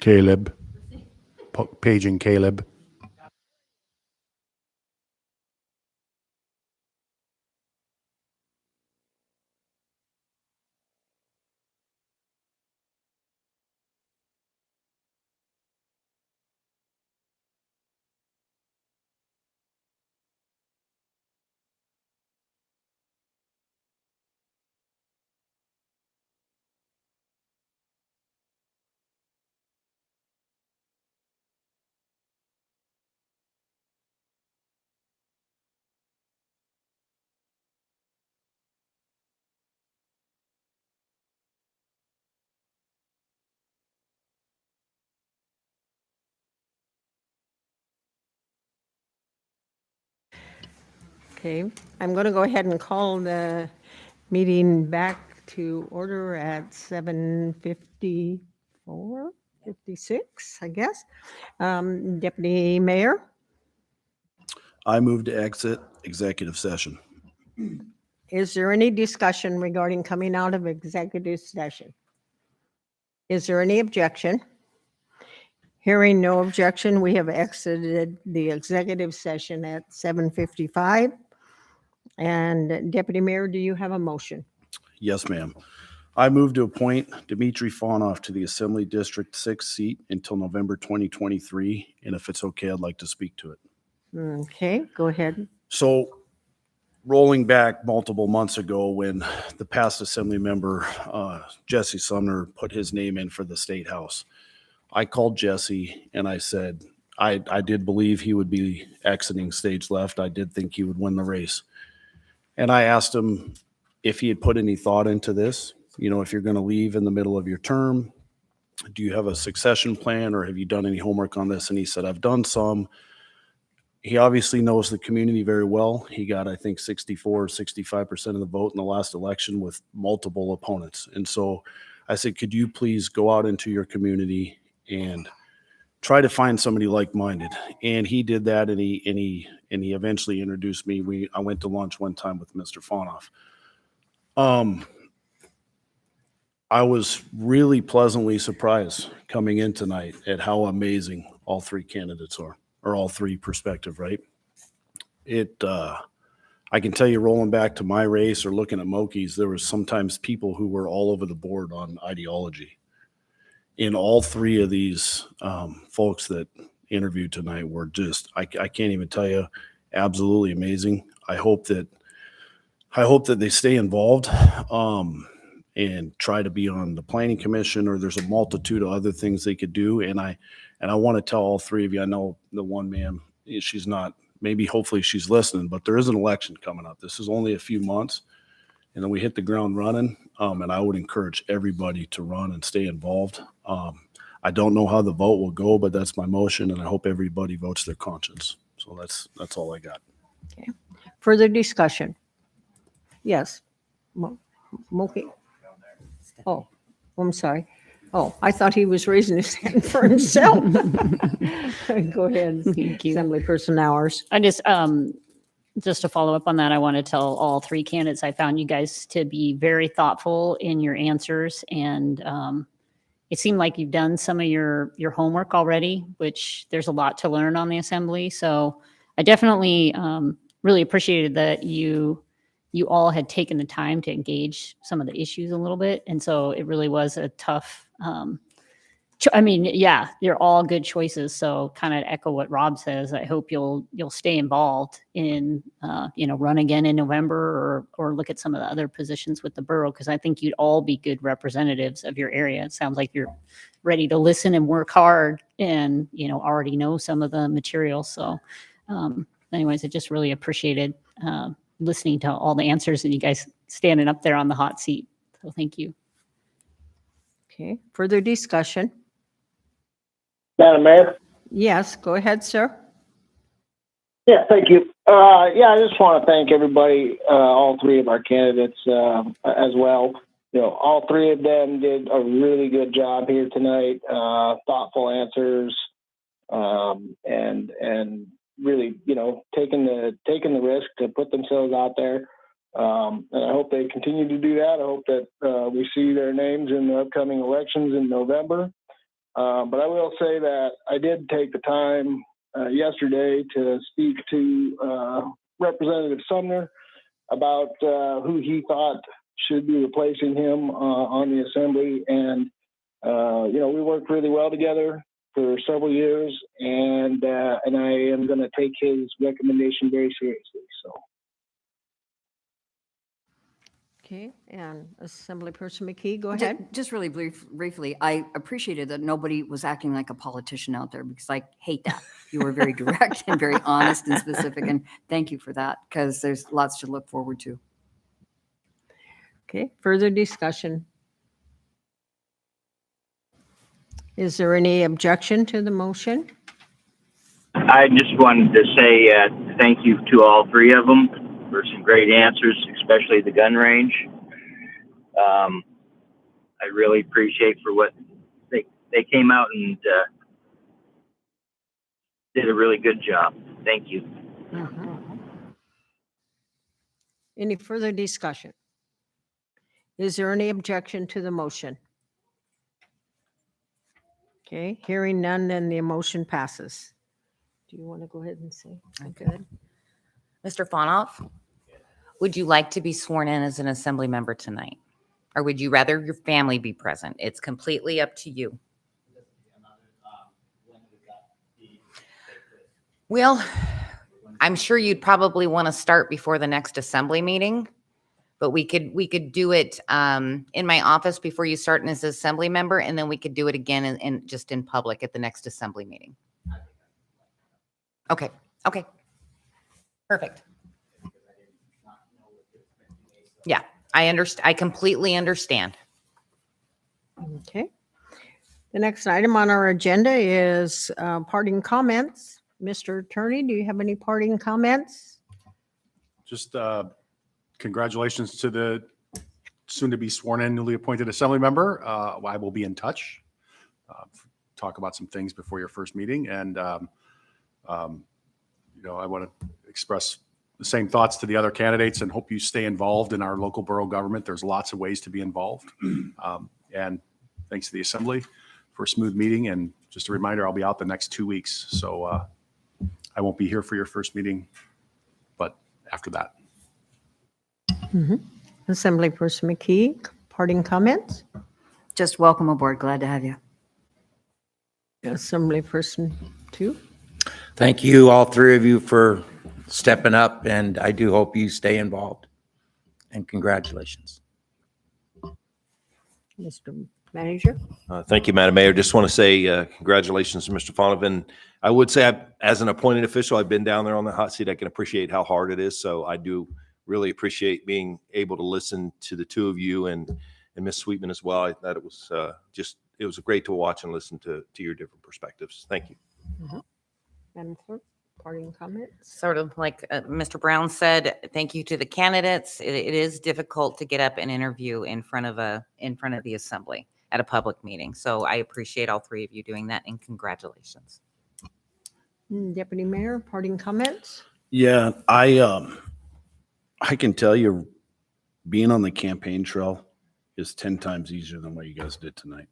Caleb. Paging Caleb. Okay, I'm going to go ahead and call the meeting back to order at 7:54, 56, I guess. Deputy Mayor, I move to exit executive session. is there any discussion regarding coming out of executive session? Is there any objection? Hearing no objection, we have exited the executive session at 7:55. And Deputy Mayor, do you have a motion? Yes, ma'am. I move to appoint Dmitry Fonoff to the Assembly District 6 seat until November 2023, and if it's okay, I'd like to speak to it. Okay, go ahead. So, rolling back multiple months ago when the past Assembly member, Jesse Sumner, put his name in for the State House, I called Jesse and I said, I did believe he would be exiting stage left. I did think he would win the race. And I asked him if he had put any thought into this. You know, if you're going to leave in the middle of your term, do you have a succession plan or have you done any homework on this? And he said, I've done some. He obviously knows the community very well. He got, I think, 64 or 65% of the vote in the last election with multiple opponents. And so I said, could you please go out into your community and try to find somebody like-minded? And he did that, and he eventually introduced me. I went to lunch one time with Mr. Fonoff. I was really pleasantly surprised coming in tonight at how amazing all three candidates are, or all three perspective, right? I can tell you, rolling back to my race or looking at Moki's, there was sometimes people who were all over the board on ideology. And all three of these folks that interviewed tonight were just, I can't even tell you, absolutely amazing. I hope that they stay involved and try to be on the planning commission, or there's a multitude of other things they could do. And I want to tell all three of you, I know the one ma'am, she's not, maybe hopefully she's listening, but there is an election coming up. This is only a few months, and then we hit the ground running. And I would encourage everybody to run and stay involved. I don't know how the vote will go, but that's my motion, and I hope everybody votes their conscience. So that's all I got. Okay. Further discussion? Yes. Moki. Oh, I'm sorry. Oh, I thought he was raising his hand for himself. Go ahead. Thank you. Assemblyperson Hours. I just to follow up on that, I want to tell all three candidates I found you guys to be very thoughtful in your answers, and it seemed like you've done some of your homework already, which there's a lot to learn on the assembly. So I definitely really appreciated that you all had taken the time to engage some of the issues a little bit, and so it really was a tough. Yeah, they're all good choices. So kind of echo what Rob says. I hope you'll stay involved in, run again in November or look at some of the other positions with the borough, because I think you'd all be good representatives of your area. It sounds like you're ready to listen and work hard and, already know some of the material. So anyways, I just really appreciated listening to all the answers and you guys standing up there on the hot seat. So thank you. Okay. Further discussion? Madam Mayor? Yes, go ahead, sir. Yeah, thank you. I just want to thank everybody, all three of our candidates as well. All three of them did a really good job here tonight. Thoughtful answers, and really, taking the risk to put themselves out there. And I hope they continue to do that. I hope that we see their names in the upcoming elections in November. But I will say that I did take the time yesterday to speak to Representative Sumner about who he thought should be replacing him on the assembly. And, we worked really well together for several years, and I am going to take his recommendation very seriously. So. Okay, and Assemblyperson McKee, go ahead. Just really briefly, I appreciated that nobody was acting like a politician out there, because I hate that. You were very direct and very honest and specific, and thank you for that, because there's lots to look forward to. Okay, further discussion. Is there any objection to the motion? I just wanted to say thank you to all three of them for some great answers, especially the gun range. I really appreciate for what they came out and did a really good job. Thank you. Mm-hmm. Any further discussion? Is there any objection to the motion? Okay, hearing none, then the motion passes. Do you want to go ahead and say? Okay. Mr. Fonoff, would you like to be sworn in as an assembly member tonight? Or would you rather your family be present? It's completely up to you. Well, I'm sure you'd probably want to start before the next assembly meeting, but we could do it in my office before you start as an assembly member, and then we could do it again in just in public at the next assembly meeting. Okay. Perfect. Yeah, I understand. I completely understand. Okay. The next item on our agenda is parting comments. Mr. Attorney, do you have any parting comments? Just congratulations to the soon-to-be sworn-in, newly appointed assembly member. I will be in touch, talk about some things before your first meeting. And, I want to express the same thoughts to the other candidates and hope you stay involved in our local borough government. There's lots of ways to be involved. And thanks to the assembly for a smooth meeting. And just a reminder, I'll be out the next 2 weeks. So I won't be here for your first meeting, but after that. Mm-hmm. Assemblyperson McKee, parting comments? Just welcome aboard. Glad to have you. Assemblyperson 2. Thank you, all three of you, for stepping up, and I do hope you stay involved. And congratulations. Mr. Manager. Thank you, Madam Mayor. Just want to say congratulations to Mr. Fonovan. I would say, as an appointed official, I've been down there on the hot seat. I can appreciate how hard it is. So I do really appreciate being able to listen to the two of you and Ms. Sweetman as well. I thought it was it was great to watch and listen to your different perspectives. Thank you. Mm-hmm. Madam Clerk, parting comments? Sort of like Mr. Brown said, thank you to the candidates. It is difficult to get up and interview in front of the assembly at a public meeting. So I appreciate all three of you doing that, and congratulations. Deputy Mayor, parting comments? Yeah, I can tell you, being on the campaign trail is 10 times easier than what you guys did tonight.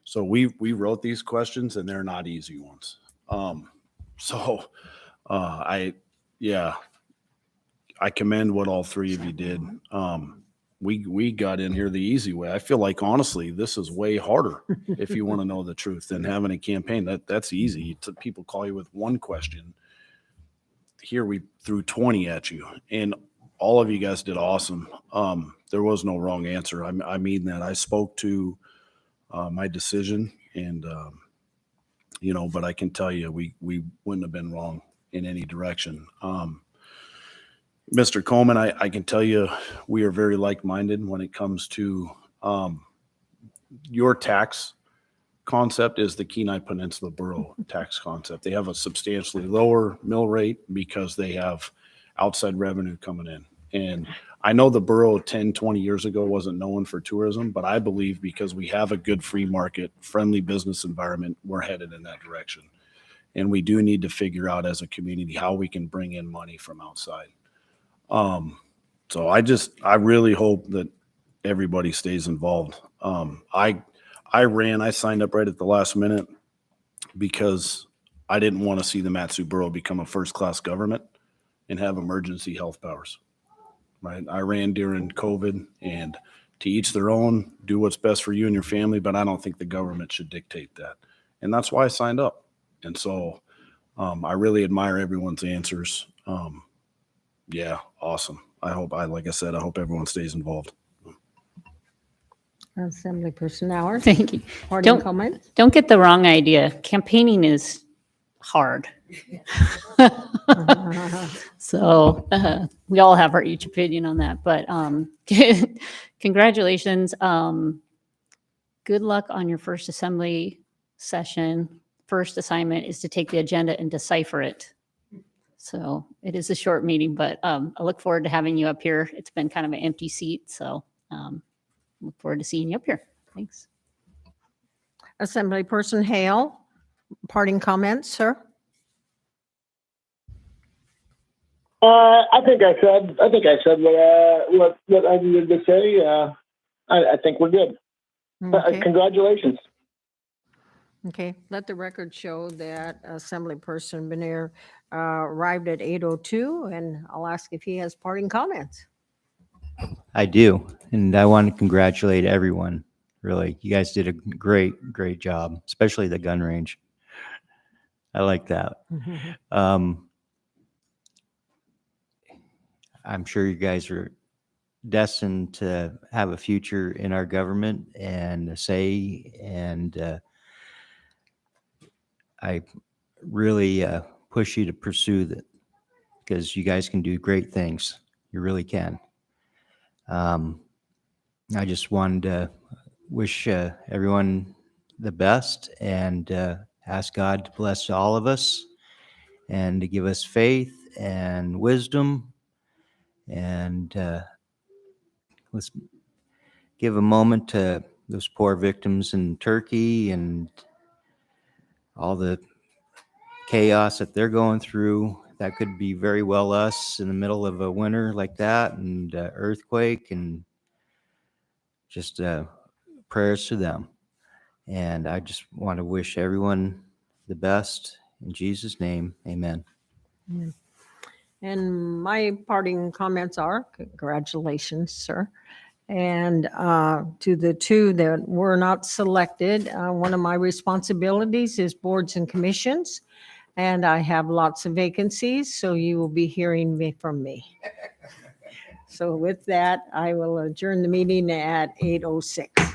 So we wrote these questions, and they're not easy ones. I commend what all three of you did. We got in here the easy way. I feel like, honestly, this is way harder if you want to know the truth than having a campaign. That's easy. People call you with one question. Here we threw 20 at you, and all of you guys did awesome. There was no wrong answer. I mean that. I spoke to my decision, and but I can tell you, we wouldn't have been wrong in any direction. Mr. Coleman, I can tell you, we are very like-minded when it comes to your tax concept is the Kenai Peninsula Borough tax concept. They have a substantially lower mill rate because they have outside revenue coming in. And I know the borough 10, 20 years ago wasn't known for tourism, but I believe because we have a good free market, friendly business environment, we're headed in that direction. And we do need to figure out as a community how we can bring in money from outside. So I really hope that everybody stays involved. I signed up right at the last minute because I didn't want to see the Matsu Borough become a first-class government and have emergency health powers. Right? I ran during COVID, and to each their own, do what's best for you and your family, but I don't think the government should dictate that. And that's why I signed up. And so I really admire everyone's answers. Yeah, awesome. Like I said, I hope everyone stays involved. Assemblyperson Howard. Thank you. Parting comments? Don't get the wrong idea. Campaigning is hard. So we all have our each opinion on that, but congratulations. Good luck on your first assembly session. First assignment is to take the agenda and decipher it. So it is a short meeting, but I look forward to having you up here. It's been kind of an empty seat, so look forward to seeing you up here. Thanks. Assemblyperson Hale, parting comments, sir? I think I said what I needed to say. I think we're good. Okay. Congratulations. Okay, let the record show that Assemblyperson Benair arrived at 8:02, and I'll ask if he has parting comments. I do, and I want to congratulate everyone. Really, you guys did a great job, especially the gun range. I like that. I'm sure you guys are destined to have a future in our government and a say, and I really push you to pursue that because you guys can do great things. You really can. I just wanted to wish everyone the best and ask God to bless all of us and to give us faith and wisdom. And let's give a moment to those poor victims in Turkey and all the chaos that they're going through. That could be very well us in the middle of a winter like that and earthquake, and just prayers to them. And I just want to wish everyone the best. In Jesus' name, amen. And my parting comments are, congratulations, sir. And to the two that were not selected, one of my responsibilities is boards and commissions. And I have lots of vacancies, so you will be hearing from me. So with that, I will adjourn the meeting at 8:06.